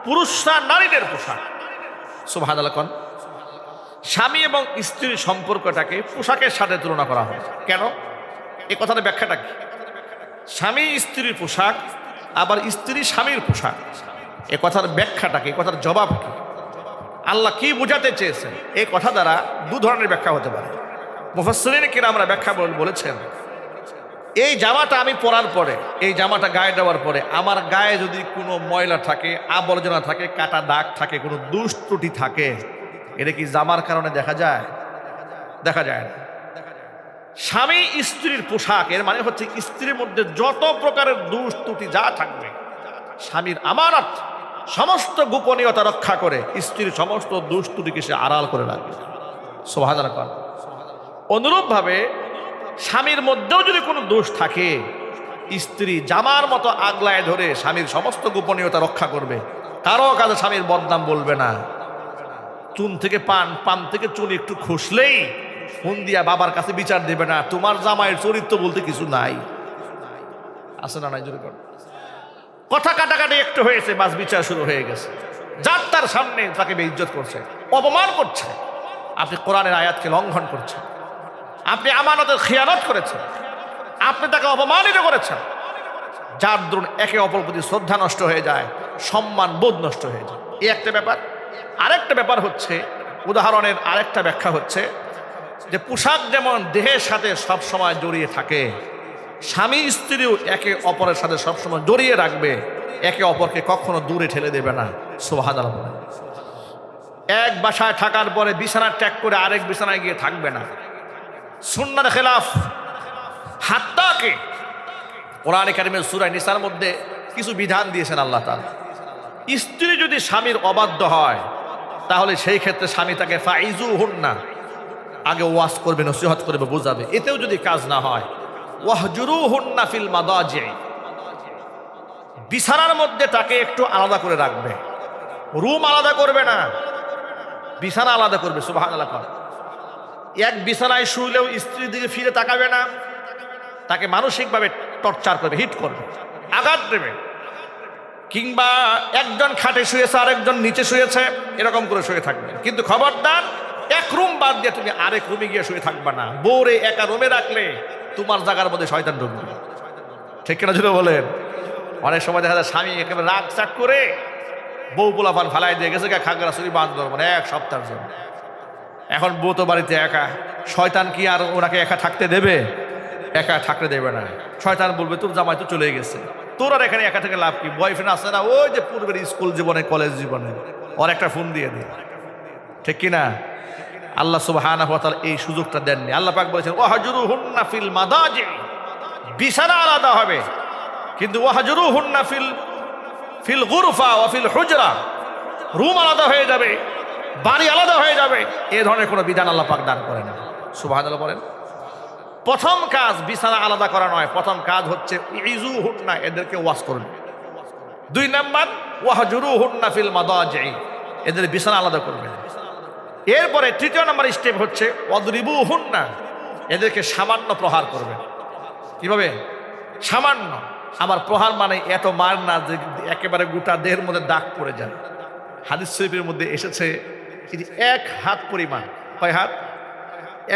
পুরুষরা নারীদের পোশাক। সুবহানাল্লাহ। স্বামী এবং স্ত্রীর সম্পর্কটাকে পোশাকের সাথে তুলনা করা হয় কেন? এই কথাটা ব্যাখ্যাটা কি? স্বামী স্ত্রীর পোশাক, আবার স্ত্রী স্বামীর পোশাক, এ কথার ব্যাখ্যাটা কি? এ কথার জবাব কি? আল্লাহ কি বোঝাতে চেয়েছেন? এই কথা দ্বারা দু ধরনের ব্যাখ্যা হতে পারে। মুফাসসিরিন কিরামরা ব্যাখ্যা বলেছেন, এই জামাটা আমি পরার পরে, এই জামাটা গায়ে দেওয়ার পরে আমার গায়ে যদি কোনো ময়লা থাকে, আবর্জনা থাকে, কাটা দাগ থাকে, কোনো দোষ ত্রুটি থাকে, এটা কি জামার কারণে দেখা যায়? দেখা যায় না। স্বামী স্ত্রীর পোশাক এর মানে হচ্ছে স্ত্রীর মধ্যে যত প্রকারের দোষ ত্রুটি যা থাকবে, স্বামীর আমানত সমস্ত গোপনীয়তা রক্ষা করে স্ত্রীর সমস্ত দোষ ত্রুটিকে সে আড়াল করে রাখবে। সুবহানাল্লাহ। অনুরূপভাবে স্বামীর মধ্যেও যদি কোনো দোষ থাকে, স্ত্রী জামার মতো আগলায় ধরে স্বামীর সমস্ত গোপনীয়তা রক্ষা করবে, কারো কাছে স্বামীর বদনাম বলবে না। চুন থেকে পান থেকে চুন একটু খসলেই ফোন দিয়া বাবার কাছে বিচার দেবে না, তোমার জামাইয়ের চরিত্র বলতে কিছু নাই। আছে না নাই? জোরে কর। কথা কাটাকাটি একটু হয়েছে, বাস বিচার শুরু হয়ে গেছে। যার তার সামনে তাকে বেইজ্জত করছে, অপমান করছে। আপনি কোরআনের আয়াতকে লঙ্ঘন করছেন, আপনি আমানতের খেয়ানত করেছেন, আপনি তাকে অপমানিত করেছেন, যার দরুন একে অপর প্রতি শ্রদ্ধা নষ্ট হয়ে যায়, সম্মান বোধ নষ্ট হয়ে যায়। এই একটা ব্যাপার। আরেকটা ব্যাপার হচ্ছে, উদাহরণের আরেকটা ব্যাখ্যা হচ্ছে যে পোশাক যেমন দেহের সাথে সব সময় জড়িয়ে থাকে, স্বামী স্ত্রীও একে অপরের সাথে সবসময় জড়িয়ে রাখবে, একে অপরকে কখনো দূরে ঠেলে দেবে না। সুবহানাল্লাহ। এক বাসায় থাকার পরে বিছানা ত্যাগ করে আরেক বিছানায় গিয়ে থাকবে না, সুন্নাহর খেলাফ। হাত্তাকে কোরআনে কারিমের সূরা নিসার মধ্যে কিছু বিধান দিয়েছেন আল্লাহ তাআলা। স্ত্রী যদি স্বামীর অবাধ্য হয়, তাহলে সেই ক্ষেত্রে স্বামী তাকে ফাইজুহুন্না, আগে ওয়াজ করবে, নসিহত করবে, বোঝাবে। এতেও যদি কাজ না হয়, ওয়াহজুরুহুন্না ফিল মাদাজি, বিছানার মধ্যে তাকে একটু আলাদা করে রাখবে। রুম আলাদা করবে না, বিছানা আলাদা করবে। সুবহানাল্লাহ। এক বিছানায় শুইলেও স্ত্রীর দিকে ফিরে তাকাবে না, তাকে মানসিকভাবে টর্চার করবে, হিট করবে, আঘাত দেবে। কিংবা একজন খাটে শুয়েছে, আরেকজন নিচে শুয়েছে, এরকম করে শুয়ে থাকবে। কিন্তু খবরদার, এক রুম বাদ দিয়ে তুমি আরেক রুমে গিয়ে শুয়ে থাকবে না। বউরে একা রুমে রাখলে তোমার জায়গার মধ্যে শয়তান ঢুকবে, ঠিক কিনা জুড়ে বলেন? অনেক সময় দেখা যায় স্বামী একেবারে রাগ চাক করে বউ পোলাপান ফালাই দিয়ে গেছে, খাগড়াছড়ি বাঁধ ধরবো না 1 সপ্তাহের জন্য। এখন বউ তো বাড়িতে একা, শয়তান কি আর ওনাকে একা থাকতে দেবে? একা থাকতে দেবে না। শয়তান বলবে, তোর জামাই তো চলে গেছে, তোর আর এখানে একা থেকে লাভ কি? বয়ফ্রেন্ড আছে না, ওই যে পূর্বের স্কুল জীবনে, কলেজ জীবনে, ওর একটা ফোন দিয়ে দিই, ঠিক কিনা? আল্লাহ সুবহানাহু ওয়া তাআলা এই সুযোগটা দেননি। আল্লাহ পাক বলেছেন, ওয়াহজুরুহুন্না ফিল মাদাজি, বিছানা আলাদা হবে, কিন্তু ওয়াহজুরুহুন্না ফিল গুরফা ওয়া ফিল হুজরা, রুম আলাদা হয়ে যাবে, বাড়ি আলাদা হয়ে যাবে, এ ধরনের কোনো বিধান আল্লাহ পাক দান করেন না। সুবহানাল্লাহ বলেন। প্রথম কাজ বিছানা আলাদা করা নয়, প্রথম কাজ হচ্ছে ইযুহুন্না, এদেরকে ওয়াজ করুন। 2 নাম্বার ওয়াহজুরুহুন্না ফিল মাদাজি, এদের বিছানা আলাদা করবেন। এরপরে 3 নাম্বার স্টেপ হচ্ছে ওয়াদরিবুহুন্না, এদেরকে সামান্য প্রহার করবেন। কিভাবে? সামান্য। আমার প্রহার মানে এত মার না যে একেবারে গোটা দেহের মধ্যে দাগ পড়ে যায়। হাদিস শরীফের মধ্যে এসেছে এটি 1 হাত পরিমাণ, কয় হাত?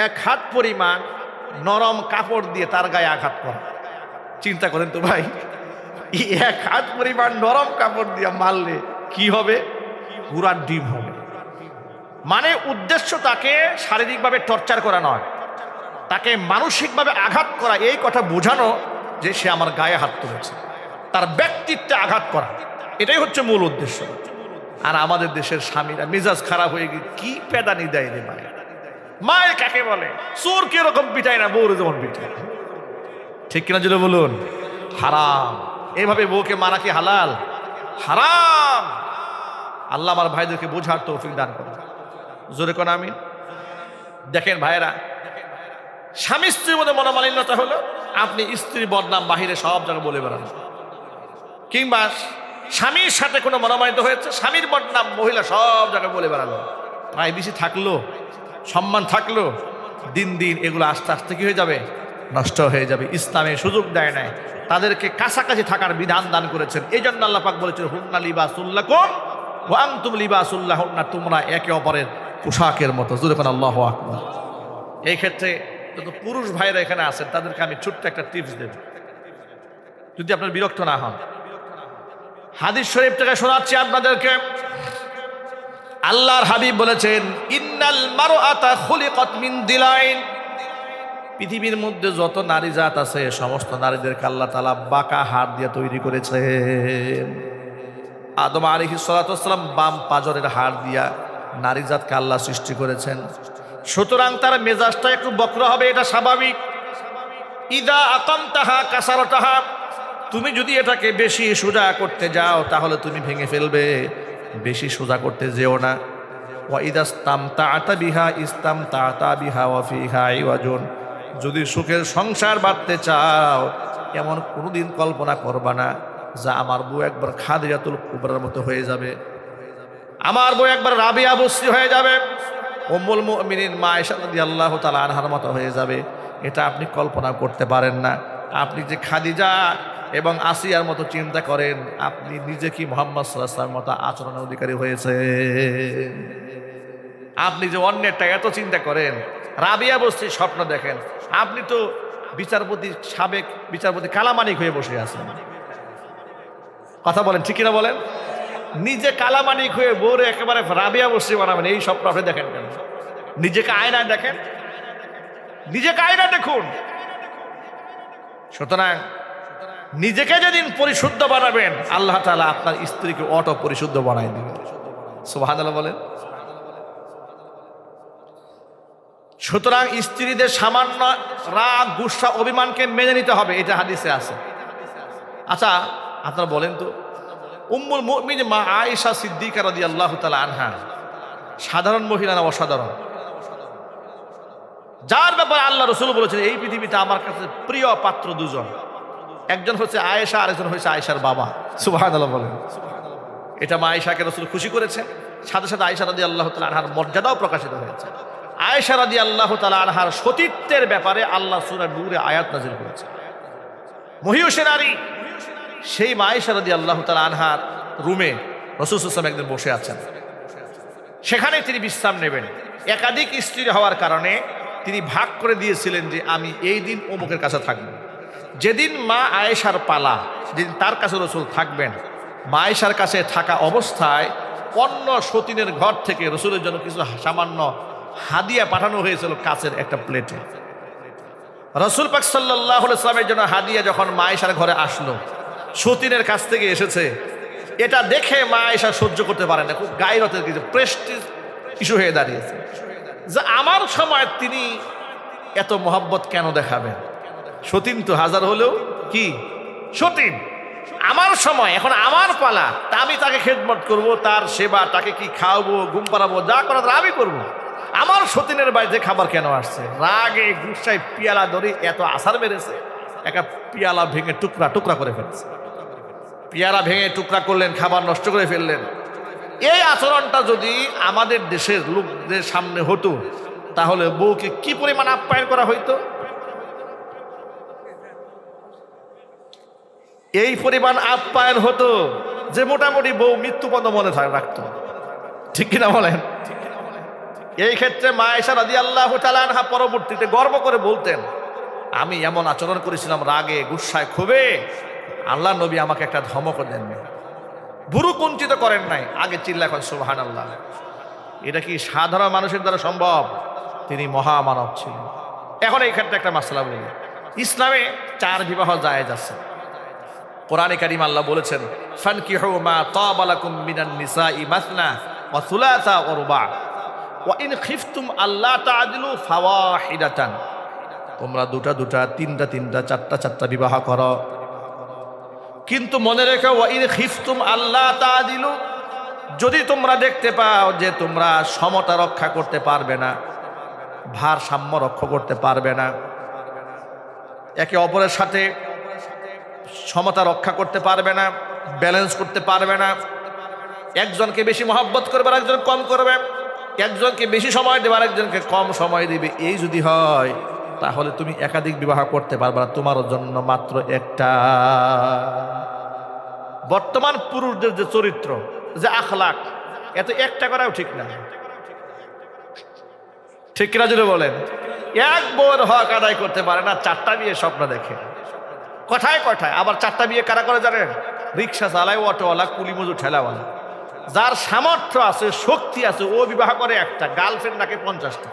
1 হাত পরিমাণ নরম কাপড় দিয়ে তার গায়ে আঘাত করা। চিন্তা করেন তো ভাই, 1 হাত পরিমাণ নরম কাপড় দিয়ে মারলে কি হবে? ঘোড়ার ডিম হবে। মানে উদ্দেশ্য তাকে শারীরিকভাবে টর্চার করা নয়, তাকে মানসিকভাবে আঘাত করা, এই কথা বোঝানো যে সে আমার গায়ে হাত তুলেছে, তার ব্যক্তিত্বে আঘাত করা, এটাই হচ্ছে মূল উদ্দেশ্য। আর আমাদের দেশের স্বামীরা মেজাজ খারাপ হয়ে গিয়ে কি পেদানি দেয় রে ভাই। মায়ে কাকে বলে? চোর কিরকম পিটায় না, বউরে যেমন পিটায়। ঠিক কিনা যদি বলুন? হারাম। এইভাবে বউকে মারা কি হালাল? হারাম। আল্লাহ আমার ভাইদেরকে বোঝার তৌফিক দান করে। জোরে কোন আমিন। দেখেন ভাইরা, স্বামী স্ত্রীর মধ্যে মনোমালিন্যতা হলো আপনি স্ত্রীর বদনাম বাহিরে সব জায়গায় বলে বেড়ান, কিংবা স্বামীর সাথে কোনো মনোমালিন্য হয়েছে, স্বামীর বদনাম মহিলা সব জায়গায় বলে বেড়ালো, প্রাইভেসি থাকলো, সম্মান থাকলো, দিন দিন এগুলো আস্তে আস্তে কি হয়ে যাবে? নষ্ট হয়ে যাবে। ইসলামে সুযোগ দেয় নাই, তাদেরকে কাছাকাছি থাকার বিধান দান করেছেন। এই জন্য আল্লাহ পাক বলেছেন হুন্না লিবাসুল লাকুম ওয়া আনতুম লিবাসুল লাহুন্না, তোমরা একে অপরের পোশাকের মতো। যখন আল্লাহু আকবার। এই ক্ষেত্রে যত পুরুষ ভাইরা এখানে আছেন তাদেরকে আমি ছোট্ট একটা টিপস দেব, যদি আপনার বিরক্ত না হন। হাদিস শরীফ থেকে শোনাচ্ছি আপনাদেরকে। আল্লাহর হাবিব বলেছেন ইন্নাল মারআতা খুলিকাত মিন দিলাইন, পৃথিবীর মধ্যে যত নারী জাত আছে সমস্ত নারীদেরকে আল্লাহ তাআলা বাঁকা হাড় দিয়ে তৈরি করেছেন। আদম আলাইহিস সালাতু ওয়াস সালাম বাম পাজরের হাড় দিয়া নারী জাতকে আল্লাহ সৃষ্টি করেছেন। সুতরাং তার মেজাজটা একটু বক্র হবে, এটা স্বাভাবিক। ইদা আকামতাহা কাসারতাহা, তুমি যদি এটাকে বেশি সোজা করতে যাও তাহলে তুমি ভেঙে ফেলবে, বেশি সোজা করতে যেও না। ওয়া ইদা ইসতামতা'তা বিহা ইসতামতা'তা বিহা ওয়া ফিহা ইওয়াজুন, যদি সুখের সংসার বাঁধতে চাও এমন কোনোদিন কল্পনা করবা না যা আমার বউ একবার খাদিজাতুল কুবরার মতো হয়ে যাবে, আমার বউ একবার রাবিয়া বসরি হয়ে যাবে, উম্মুল মুমিনিন মা আয়েশা রাদিয়াল্লাহু তাআলা আনহার মতো হয়ে যাবে। এটা আপনি কল্পনা করতে পারেন না। আপনি যে খাদিজা এবং আসিয়ার মতো চিন্তা করেন, আপনি নিজে কি মুহাম্মদ সাল্লাল্লাহু আলাইহি ওয়াসাল্লামের মতো আচরণের অধিকারী হয়েছে? আপনি যে অন্যেরটা এত চিন্তা করেন, রাবিয়া বসরির স্বপ্ন দেখেন, আপনি তো বিচারপতি, সাবেক বিচারপতি কালামানিক হয়ে বসে আছেন। কথা বলেন, ঠিক কিনা বলেন? নিজে কালামানিক হয়ে বউরে একেবারে রাবিয়া বসরি বানাবেন, এই স্বপ্ন আপনি দেখেন কেন? নিজেকে আয়নায় দেখেন, নিজেকে আয়নায় দেখুন। সুতরাং নিজেকে যেদিন পরিশুদ্ধ বানাবেন আল্লাহ তাআলা আপনার স্ত্রীকে অটো পরিশুদ্ধ বানাই দিবেন। সুবহানাল্লাহ বলেন। সুতরাং স্ত্রীদের সামান্য রাগ, গুসা, অভিমানকে মেনে নিতে হবে, এটা হাদিসে আছে। আচ্ছা আপনারা বলেন তো, উম্মুল মুমিনিন মা আয়েশা সিদ্দিকা রাদিয়াল্লাহু তাআলা আনহা সাধারণ মহিলা না অসাধারণ? যার ব্যাপারে আল্লাহ রাসূল বলেছেন এই পৃথিবীতে আমার কাছে প্রিয় পাত্র দুজন, একজন হচ্ছে আয়েশা, আরেকজন হচ্ছে আয়েশার বাবা। সুবহানাল্লাহ বলেন। এটা মা আয়েশাকে রাসূল খুশি করেছেন, সাথে সাথে আয়েশা রাদিয়াল্লাহু তাআলা আনহার মর্যাদাও প্রকাশিত হয়েছে। আয়েশা রাদিয়াল্লাহু তাআলা আনহার সতীত্বের ব্যাপারে আল্লাহ সূরা নূরে আয়াত নাযিল করেছেন। মহিয়সী নারী সেই মা আয়েশা রাদিয়াল্লাহু তাআলা আনহার রুমে রাসূল সাল্লাল্লাহু আলাইহি ওয়াসাল্লাম একদিন বসে আছেন। সেখানে তিনি বিশ্রাম নেবেন। একাধিক স্ত্রী হওয়ার কারণে তিনি ভাগ করে দিয়েছিলেন যে আমি এই দিন অমুকের কাছে থাকব। যেদিন মা আয়েশার পালা, যেদিন তার কাছে রাসূল থাকবেন, মা আয়েশার কাছে থাকা অবস্থায় অন্য সতীনের ঘর থেকে রাসূলের জন্য কিছু সামান্য হাদিয়া পাঠানো হয়েছিল কাচের একটা প্লেটে। রাসূল পাক সাল্লাল্লাহু আলাইহি ওয়াসাল্লামের জন্য হাদিয়া যখন মা আয়েশার ঘরে আসলো, সতীনের কাছ থেকে এসেছে, এটা দেখে মা আয়েশা সহ্য করতে পারে না, খুব গায়রতের কিছু প্রেস্টিজ ইস্যু হয়ে দাঁড়িয়েছে যে আমার সময় তিনি এত মহব্বত কেন দেখাবেন? সতীন তো হাজার হলেও কি সতীন, আমার সময়, এখন আমার পালা, তা আমি তাকে খেদমত করব, তার সেবা, তাকে কি খাওয়াবো, ঘুম পাড়াবো, যা করার আমি করব। আমার সতীনের বাড়িতে খাবার কেন আসছে? রাগে গুসায় পিয়ালা ধরে এত আসার মেরেছে, একটা পিয়ালা ভেঙে টুকরা টুকরা করে ফেলছে। পিয়ালা ভেঙে টুকরা করলেন, খাবার নষ্ট করে ফেললেন। এই আচরণটা যদি আমাদের দেশের লোকদের সামনে হতো, তাহলে বউকে কি পরিমাণ আপ্যায়ন করা হইতো? এই পরিমাণ আপ্যায়ন হতো যে মোটামুটি বউ মৃত্যু পর্যন্ত মনে রাখতো। ঠিক কিনা বলেন? এই ক্ষেত্রে মা আয়েশা রাদিয়াল্লাহু তাআলা আনহা পরবর্তীতে গর্ব করে বলতেন, আমি এমন আচরণ করেছিলাম রাগে গুসায় ক্ষোভে, আল্লাহ নবী আমাকে একটা ধমক দেননি, ভুরু কুঞ্চিত করেন নাই, আগে চিল্লা এখন সুবহানাল্লাহ। এটা কি সাধারণ মানুষের দ্বারা সম্ভব? তিনি মহামানব ছিলেন। এখন এই ক্ষেত্রে একটা মাসলা বলি, ইসলামে 4 বিবাহ জায়েজ আছে। কোরআনে কারীম আল্লাহ বলেছেন, ফানকিহু মা তাবা লাকুম মিনান নিসাই মাসনা ওয়া সুলাসা ওয়া রুবা ওয়া ইন খিফতুম আল্লা তা'দিলু ফাওয়াহিদাতান। তোমরা দুটা দুটা, তিনটা তিনটা, চারটা চারটা বিবাহ করো, কিন্তু মনে রেখো ওয়া ইন খিফতুম আল্লা তা'দিলু, যদি তোমরা দেখতে পাও যে তোমরা সমতা রক্ষা করতে পারবে না, ভারসাম্য রক্ষা করতে পারবে না, একে অপরের সাথে সমতা রক্ষা করতে পারবে না, ব্যালেন্স করতে পারবে না, একজনকে বেশি মহব্বত করবে, আরেকজন কম করবে, একজনকে বেশি সময় দেবে, আরেকজনকে কম সময় দিবে, এই যদি হয় তাহলে তুমি একাধিক বিবাহ করতে পারবে না, তোমার জন্য মাত্র একটা। বর্তমান পুরুষদের যে চরিত্র, যে আখলাক, এত একটা করাও ঠিক না। ঠিক কিনা যদি বলেন? এক বউয়ের হক আদায় করতে পারে না, 4টা বিয়ে স্বপ্ন দেখে, কথায় কথায়। আবার 4টা বিয়ে কারা করে জানেন? রিক্সা চালায়, অটোওয়ালা, কুলি মজুর, ঠেলাওয়ালা। যার সামর্থ্য আছে, শক্তি আছে, ও বিবাহ করে একটা, গার্লফ্রেন্ড নাকি 50টা।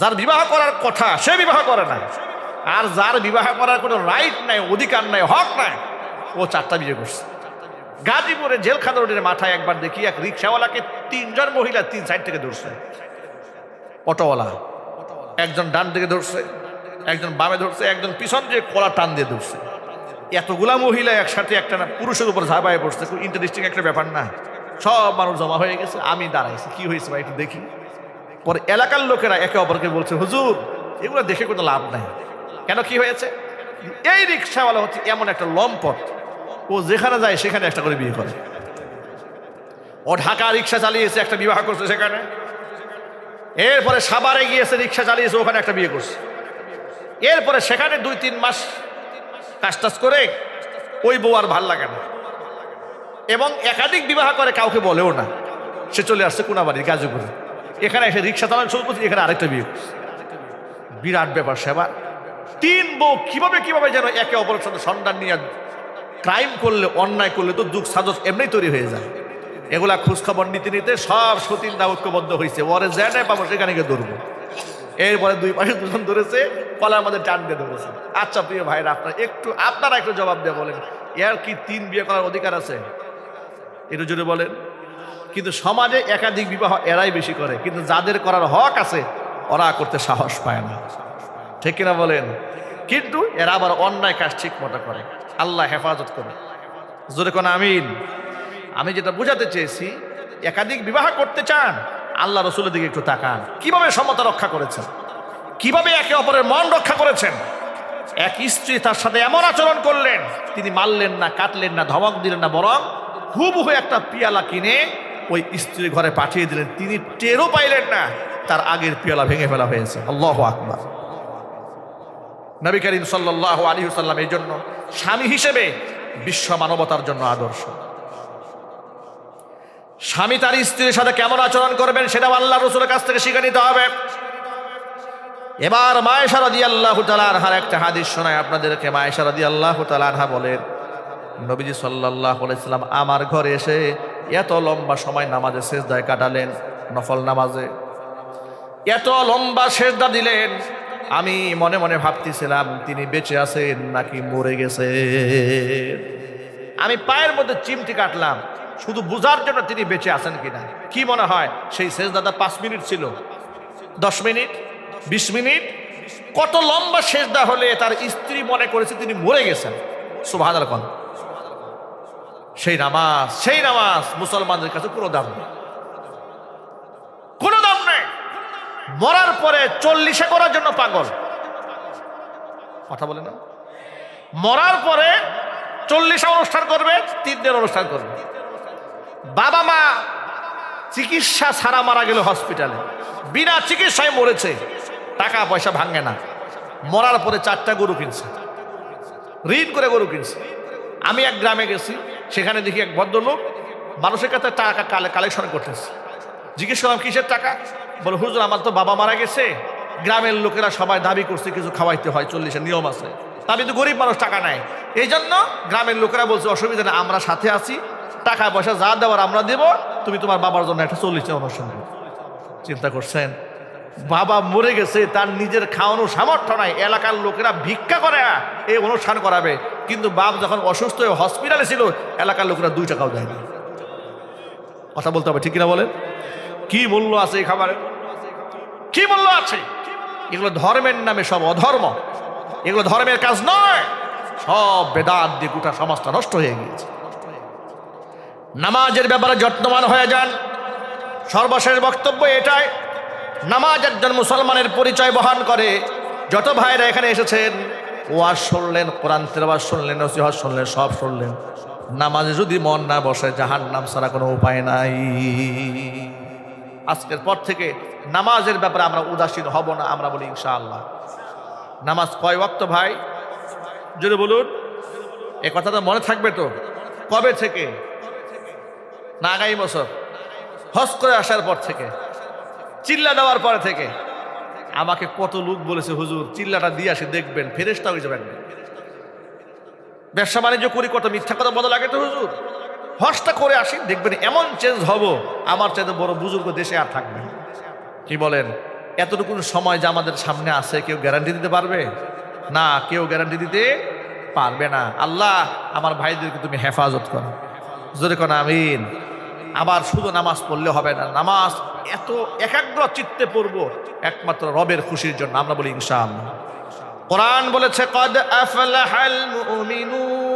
যার বিবাহ করার কথা সে বিবাহ করে না, আর যার বিবাহ করার কোনো রাইট নাই, অধিকার নাই, হক নাই, ও 4টা বিয়ে করছে। গাজীপুরে জেলখানা রোডের মাথায় একবার দেখি এক রিক্সাওয়ালাকে 3 জন মহিলা 3 সাইড থেকে ধরছে। অটোওয়ালা একজন ডান দিকে ধরছে, একজন বামে ধরছে, একজন পিছন দিয়ে কলা টান দিয়ে ধরছে। এতগুলা মহিলা একসাথে একটা না পুরুষের উপর ঝাঁপায় পড়ছে। খুব ইন্টারেস্টিং একটা ব্যাপার না? সব মানুষ জমা হয়ে গেছে, আমি দাঁড়াইছি, কি হয়েছে ভাই একটু দেখি। পরে এলাকার লোকেরা একে অপরকে বলছে, হুজুর এগুলো দেখে কোনো লাভ নাই। কেন, কি হয়েছে? এই রিক্সাওয়ালা হচ্ছে এমন একটা লম্পট, ও যেখানে যায় সেখানে একটা করে বিয়ে করে। ও ঢাকা রিক্সা চালিয়েছে, একটা বিবাহ করছে সেখানে। এরপরে সাভারে গিয়েছে, রিক্সা চালিয়েছে, ওখানে একটা বিয়ে করছে। এরপরে সেখানে 2-3 মাস কাজ টাজ করে ওই বউ আর ভাল লাগে না, এবং একাধিক বিবাহ করে, কাউকে বলেও না। সে চলে আসছে কোনাবাড়ি, গাজীপুরে। এখানে এসে রিক্সা চালানো শুরু করছে, এখানে আরেকটা বিয়ে করছে। বিরাট ব্যাপার সেবা। 3 বউ কিভাবে কিভাবে যেন একে অপরের সাথে সন্ধান নিয়ে ক্রাইম করলে, অন্যায় করলে তো যুগ সাজস এমনি তৈরি হয়ে যায়। এগুলা খোঁজখবর নিতে নিতে সব সতীনরা ঐক্যবদ্ধ হয়েছে, ওরে যেখানে পাবো সেখানে গিয়ে ধরবো। এরপরে 2 পাশে 2 জন ধরেছে, কলার মধ্যে টান দিয়ে ধরেছে। আচ্ছা প্রিয় ভাইরা, আপনারা একটু জবাব দিয়ে বলেন, এর কি 3 বিয়ে করার অধিকার আছে? একটু জোরে বলেন। কিন্তু সমাজে একাধিক বিবাহ এরাই বেশি করে, কিন্তু যাদের করার হক আছে ওরা করতে সাহস পায় না। ঠিক কিনা বলেন? কিন্তু এরা আবার অন্যায় কাজ ঠিক মতো করে। আল্লাহ হেফাজত করে। জোরে কোন আমিন। আমি যেটা বোঝাতে চেয়েছি, একাধিক বিবাহ করতে চান, আল্লাহ রসুলের দিকে একটু তাকান। কিভাবে সমতা রক্ষা করেছেন, কিভাবে একে অপরের মন রক্ষা করেছেন। এক স্ত্রী তার সাথে এমন আচরণ করলেন, তিনি মারলেন না, কাটলেন না, ধমক দিলেন না, বরং হুবহু একটা পিয়ালা কিনে ওই স্ত্রীর ঘরে পাঠিয়ে দিলেন। তিনি টেরও পাইলেন না তার আগের পিয়ালা ভেঙে ফেলা হয়েছে। আল্লাহু আকবার। নবী করিম সাল্লাল্লাহু আলাইহি ওয়াসাল্লাম এই জন্য স্বামী হিসেবে বিশ্ব মানবতার জন্য আদর্শ। স্বামী তার স্ত্রীর সাথে কেমন আচরণ করবেন সেটা আল্লাহ রাসূলের কাছ থেকে শিখে নিতে হবে। এবার মা আয়েশা রাদিয়াল্লাহু তাআলা আনহার একটা হাদিস শোনায় আপনাদেরকে। মা আয়েশা রাদিয়াল্লাহু তাআলা আনহা বলেন, নবীজি সাল্লাল্লাহু আলাইহি ওয়াসাল্লাম আমার ঘরে এসে এত লম্বা সময় নামাজে সেজদায় কাটালেন, নফল নামাজে এত লম্বা সেজদা দিলেন, আমি মনে মনে ভাবতেছিলাম তিনি বেঁচে আছেন নাকি মরে গেছেন। আমি পায়ের মধ্যে চিমটি কাটলাম শুধু বুঝার জন্য তিনি বেঁচে আছেন কিনা। কি মনে হয় সেই সেজদাটা 5 মিনিট ছিল, 10 মিনিট, 20 মিনিট? কত লম্বা সেজদা হলে তার স্ত্রী মনে করেছে তিনি মরে গেছেন। সুবহানাল্লাহ। সেই নামাজ মুসলমানদের কাছে কোনো দাম নেই, কোনো দাম নেই। মরার পরে 40 করার জন্য পাগল, কথা বলে না, মরার পরে 40 অনুষ্ঠান করবে, 3 দিন অনুষ্ঠান করবে। বাবা মা চিকিৎসা ছাড়া মারা গেল হসপিটালে, বিনা চিকিৎসায় মরেছে, টাকা পয়সা ভাঙে না, মরার পরে 4টা গরু কিনছে, ঋণ করে গরু কিনছে। আমি এক গ্রামে গেছি, সেখানে দেখি এক ভদ্রলোক মানুষের কাছে টাকা কালেকশন করতেছে। জিজ্ঞেস করলাম কিসের টাকা? বলে হুজুর আমার তো বাবা মারা গেছে, গ্রামের লোকেরা সবাই দাবি করছে কিছু খাওয়াইতে হয়, 40-এর নিয়ম আছে, আমি তো গরিব মানুষ, টাকা নাই, এই জন্য গ্রামের লোকেরা বলছে অসুবিধা নেই, আমরা সাথে আছি, টাকা পয়সা যা দেওয়ার আমরা দেব, তুমি তোমার বাবার জন্য একটা 40 অনুষ্ঠান করো। চিন্তা করছেন, বাবা মরে গেছে, তার নিজের খাওয়ানোর সামর্থ্য নাই, এলাকার লোকেরা ভিক্ষা করে এই অনুষ্ঠান করাবে, কিন্তু বাপ যখন অসুস্থ হয়ে হসপিটালে ছিল এলাকার লোকেরা 2 টাকাও দেয়নি। কথা বলতে হবে, ঠিক কিনা বলেন? কি মূল্য আছে এই খাবারের, কি মূল্য আছে? এগুলো ধর্মের নামে সব অধর্ম, এগুলো ধর্মের কাজ নয়, সব বেদাত দিয়ে গোটা সমাজটা নষ্ট হয়ে গিয়েছে। নামাজের ব্যাপারে যত্নবান হয়ে যান। সর্বশেষ বক্তব্য এটাই, নামাজ একজন মুসলমানের পরিচয় বহন করে। যত ভাইরা এখানে এসেছেন, ওয়াজ শুনলেন, কোরআন তেলাওয়াত শুনলেন, নসিহত শুনলেন, সব শুনলেন, নামাজে যদি মন না বসে জাহান্নাম ছাড়া কোনো উপায় নাই। আজকের পর থেকে নামাজের ব্যাপারে আমরা উদাসীন হব না, আমরা বলি ইনশাআল্লাহ। নামাজ কয় ওয়াক্ত ভাই যদি বলুন, এই কথাটা মনে থাকবে তো? কবে থেকে? না আগামী বছর হজ করে আসার পর থেকে, চিল্লা দেওয়ার পর থেকে? আমাকে কত লোক বলেছে হুজুর চিল্লাটা দিয়ে আসে দেখবেন ফেরেশতা হয়ে যাবেন। ব্যবসা বাণিজ্য করি, কত মিথ্যা কথা বলা লাগে তো হুজুর, হজটা করে আসি দেখবেন এমন চেঞ্জ হব, আমার চাইতে বড় বুজুর্গ দেশে আর থাকবে। কি বলেন? এতটুকু সময় যে আমাদের সামনে আছে কেউ গ্যারান্টি দিতে পারবে না, কেউ গ্যারান্টি দিতে পারবে না। আল্লাহ আমার ভাইদেরকে তুমি হেফাজত করো, জোরে কোন আমিন। আবার শুধু নামাজ পড়লে হবে না, নামাজ এত একাগ্র চিত্তে পড়বো একমাত্র রবের খুশির জন্য, আমরা বলি ইনশাআল্লাহ। কোরআন বলেছে কদ আফলাহাল মুমিনুন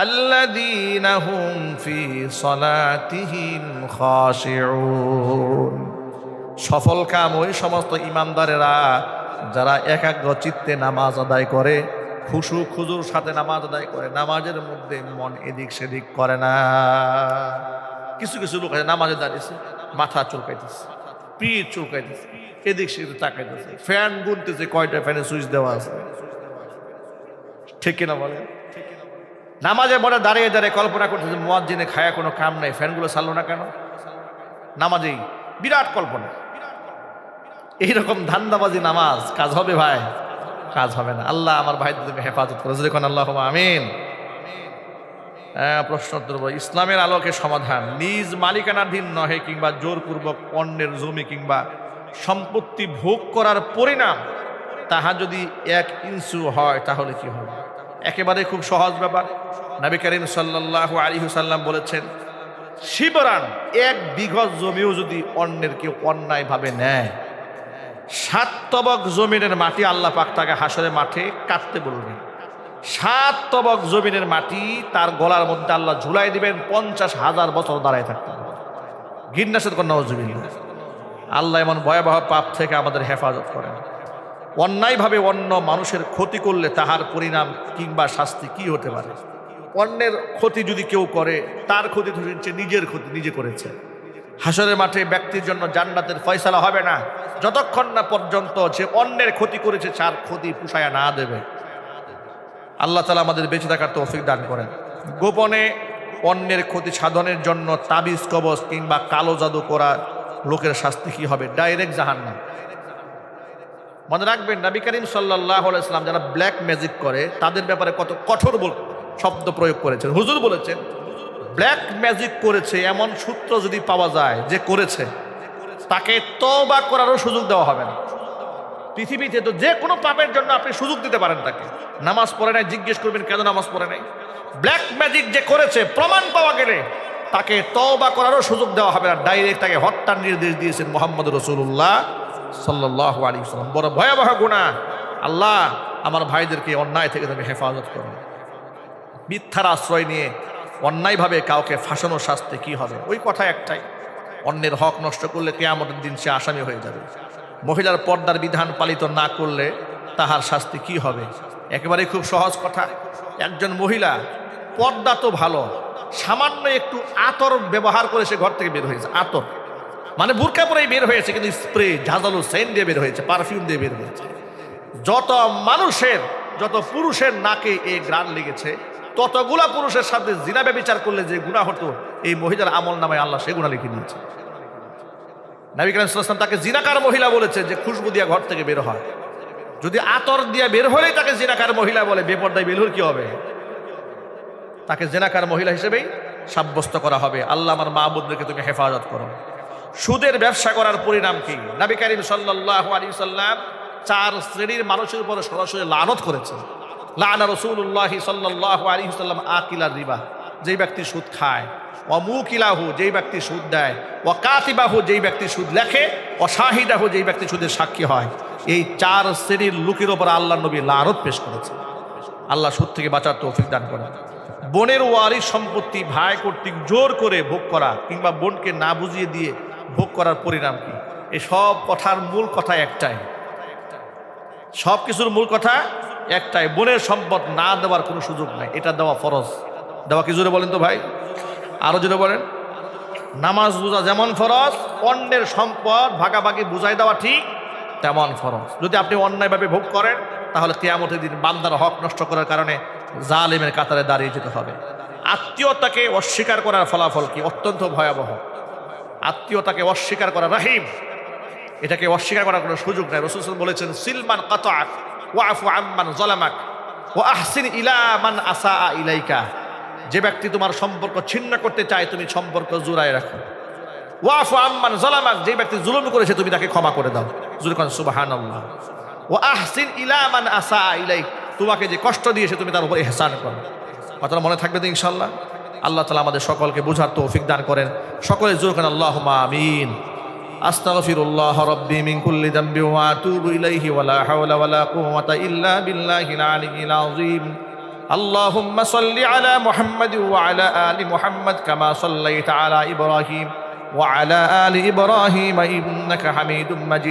আল্লাযীনা হুম ফি সালাতিহিম খাশিউন। সফল কাম ওই সমস্ত ইমানদারেরা যারা একাগ্র চিত্তে নামাজ আদায় করে, খুশু খুজুর সাথে নামাজ আদায় করে, নামাজের মধ্যে মন এদিক সেদিক করে না। কিছু কিছু লোক আছে নামাজে দাঁড়িয়েছে, মাথা চুলকাইতেছে, পিঠ চুলকাইতেছে, এদিক সেদিক তাকাইতেছে, ফ্যান গুনতেছে কয়টা ফ্যানে সুইচ দেওয়া আছে, ঠিক কিনা বলে? নামাজে মনে দাঁড়িয়ে দাঁড়িয়ে কল্পনা করতেছে মুয়াজ্জিনে খায়া কোনো কাম নাই, ফ্যানগুলো চাললো না কেন? নামাজেই বিরাট কল্পনা। এইরকম ধান্দাবাজি নামাজ কাজ হবে ভাই? কাজ হবে না। আল্লাহ আমার ভাইদের তুমি হেফাজত করো, যখন আল্লাহ আমিন। প্রশ্ন উত্তর, ইসলামের আলোকে সমাধান। নিজ মালিকানাধীন নহে কিংবা জোরপূর্বক অন্যের জমি কিংবা সম্পত্তি ভোগ করার পরিণাম তাহা যদি 1 ইঞ্চু হয় তাহলে কি হবে? একেবারে খুব সহজ ব্যাপার। নবী করিম সাল্লাল্লাহু আলাইহি ওয়াসাল্লাম বলেছেন, শিবরান 1 বিঘা জমিও যদি অন্যের কেউ অন্যায়ভাবে নেয়, 7 তবক জমিনের মাটি আল্লাহ পাক তাকে হাসরের মাঠে কাটতে বলবেন। 7 তবক জমিনের মাটি তার গলার মধ্যে আল্লাহ ঝুলাই দিবেন, 50,000 বছর দাঁড়ায় থাকতে হবে। ঘিন্নাসের কন্যা নওয়াজুবিল্লাহ। আল্লাহ এমন ভয়াবহ পাপ থেকে আমাদের হেফাজত করেন। অন্যায়ভাবে অন্য মানুষের ক্ষতি করলে তাহার পরিণাম কিংবা শাস্তি কি হতে পারে? অন্যের ক্ষতি যদি কেউ করে, তার ক্ষতি ধরে নিজের ক্ষতি নিজে করেছে। হাসরের মাঠে ব্যক্তির জন্য জান্নাতের ফয়সালা হবে না যতক্ষণ না পর্যন্ত যে অন্যের ক্ষতি করেছে তার ক্ষতি পুষায়া না দেবে। আল্লাহ তাআলা আমাদের বেঁচে থাকার তৌফিক দান করেন। গোপনে অন্যের ক্ষতি সাধনের জন্য তাবিজ কবজ কিংবা কালো জাদু করা লোকের শাস্তি কি হবে? ডাইরেক্ট জাহান্নাম। মনে রাখবেন নবী করিম সাল্লাল্লাহু আলাইহি ওয়াসাল্লাম যারা ব্ল্যাক ম্যাজিক করে তাদের ব্যাপারে কত কঠোর শব্দ প্রয়োগ করেছেন। হুজুর বলেছেন ব্ল্যাক ম্যাজিক করেছে এমন সূত্র যদি পাওয়া যায় যে করেছে, তাকে তওবা করারও সুযোগ দেওয়া হবে না। পৃথিবীতে তো যে কোনো পাপের জন্য আপনি সুযোগ দিতে পারেন তাকে। নামাজ পড়ে নাই, জিজ্ঞেস করবেন কেন নামাজ পড়ে নাই। ব্ল্যাক ম্যাজিক যে করেছে প্রমাণ পাওয়া গেলে তাকে তওবা করারও সুযোগ দেওয়া হবে না, ডাইরেক্ট তাকে হত্যার নির্দেশ দিয়েছেন মুহাম্মদ রাসূলুল্লাহ সাল্লাল্লাহু আলাইহি ওয়াসাল্লাম। বড় ভয়াবহ গুনাহ। আল্লাহ আমার ভাইদেরকে অন্যায় থেকে তুমি হেফাজত করো। মিথ্যার আশ্রয় নিয়ে অন্যায়ভাবে কাউকে ফাঁসানোর শাস্তি কি হবে? ওই কথা একটাই, অন্যের হক নষ্ট করলে কিয়ামতের দিন সে আসামি হয়ে যাবে। মহিলার পর্দার বিধান পালিত না করলে তাহার শাস্তি কি হবে? একেবারে খুব সহজ কথা। একজন মহিলা পর্দা তো ভালো, সামান্য একটু আতর ব্যবহার করে সে ঘর থেকে বের হয়েছে। আতর মানে বুরকা পরেই বের হয়েছে, কিন্তু স্প্রে ঝাঁঝালো সেন্ট দিয়ে বের হয়েছে, পারফিউম দিয়ে বের হয়েছে। যত পুরুষের নাকে এই ঘ্রাণ লেগেছে, ততগুলা পুরুষের সাথে জিনা ব্যভিচার করলে যে গুনাহ হতো, এই মহিলার আমল নামায় আল্লাহ সে গুনাহ লিখে দিয়েছে। নবী করিম সাল্লাল্লাহু আলাইহি ওয়াসাল্লাম তাকে জিনাকার মহিলা বলেছে যে খুশবু দিয়া ঘর থেকে বের হয়। যদি আতর দিয়া বের হলেই তাকে জিনাকার মহিলা বলে, বেপরদায় বের হলে কি হবে? তাকে জিনাকার মহিলা হিসেবেই সাব্যস্ত করা হবে। আল্লাহ আমার মাবুদদেরকে তুমি হেফাজত করো। সুদের ব্যবসা করার পরিণাম কি? নবী করিম সাল্লাল্লাহু আলাইহি ওয়াসাল্লাম 4 শ্রেণীর মানুষের উপরে সরাসরি লানত করেছেন। লানা রাসূলুল্লাহ সাল্লাল্লাহু আলাইহি ওয়াসাল্লাম আকিলার রিবা, যেই ব্যক্তি সুদ খায়, ওয়া মুকিলাহু, যেই ব্যক্তি সুদ দেয়, ওয়া কাতিবাহু, যেই ব্যক্তি সুদ লেখে, ওয়া শাহিদাহু, যেই ব্যক্তি সুদের সাক্ষী হয়। এই 4 শ্রেণীর লোকের উপর আল্লাহর নবী লানত পেশ করেছেন। আল্লাহ সুদ থেকে বাঁচার তৌফিক দান করেন। বোনের ওয়ারিশ সম্পত্তি ভাই কর্তৃক জোর করে ভোগ করা কিংবা বোনকে না বুঝিয়ে দিয়ে ভোগ করার পরিণাম কি? এই সব কথার মূল কথা একটাই, সব কিছুর মূল কথা একটাই, বোনের সম্পদ না দেওয়ার কোনো সুযোগ নাই। এটা দেওয়া ফরজ। দেওয়া কি জোরে বলেন তো ভাই? আরো জোরে বলেন। নামাজ বোঝা যেমন ফরজ, অন্যের সম্পদ ভাগাভাগি বুঝাই দেওয়া ঠিক তেমন ফরজ। যদি আপনি অন্যায়ভাবে ভোগ করেন, তাহলে কিয়ামতের দিন বান্দার হক নষ্ট করার কারণে জালেমের কাতারে দাঁড়িয়ে যেতে হবে। আত্মীয়তাকে অস্বীকার করার ফলাফল কি? অত্যন্ত ভয়াবহ। আত্মীয়তাকে অস্বীকার করা, রাহিম, এটাকে অস্বীকার করার কোনো সুযোগ নাই। রাসূল সাল্লাল্লাহু আলাইহি ওয়াসাল্লাম বলেছেন, সিলমান কাতাআক ওয়াফু আম্মান যালামাক ওয়া আহসিন ইলা মান আসাআ ইলাইকা। যে ব্যক্তি তোমার সম্পর্ক ছিন্ন করতে চায়, তুমি সম্পর্ক জোড়ায় রাখো। ওয়াফু আম্মান যালামাক, যে ব্যক্তি জুলুম করেছে তুমি তাকে ক্ষমা করে দাও। জোরে কোন সুবহানাল্লাহ। ওয়া আহসিন ইলা মান আসাআ ইলাইক, তোমাকে যে কষ্ট দিয়েছে তুমি তার উপর ইহসান করো। কথাটা মনে থাকবে তো ইনশাআল্লাহ। আল্লাহ তাআলা আমাদের সকলকে বুঝার তৌফিক দান করেন। সকলে জোরে কোন আল্লাহুম্মা আমিন। আস্তাগফিরুল্লাহ রাব্বি মিন কুল্লি যামবি ওয়া আতুবু ইলাইহি ওয়া লা হাওলা ওয়া লা কুওয়াতা ইল্লা বিল্লাহিল আলিয়্যিল আযীম। আল্লাহুম্মা সাল্লি আলা মুহাম্মাদ ওয়া আলা আলি মুহাম্মাদ কামা সাল্লাইতা আলা ইব্রাহিম ওয়া আলা আলি ইব্রাহিম ইন্নাকা হামিদুম মাজিদ।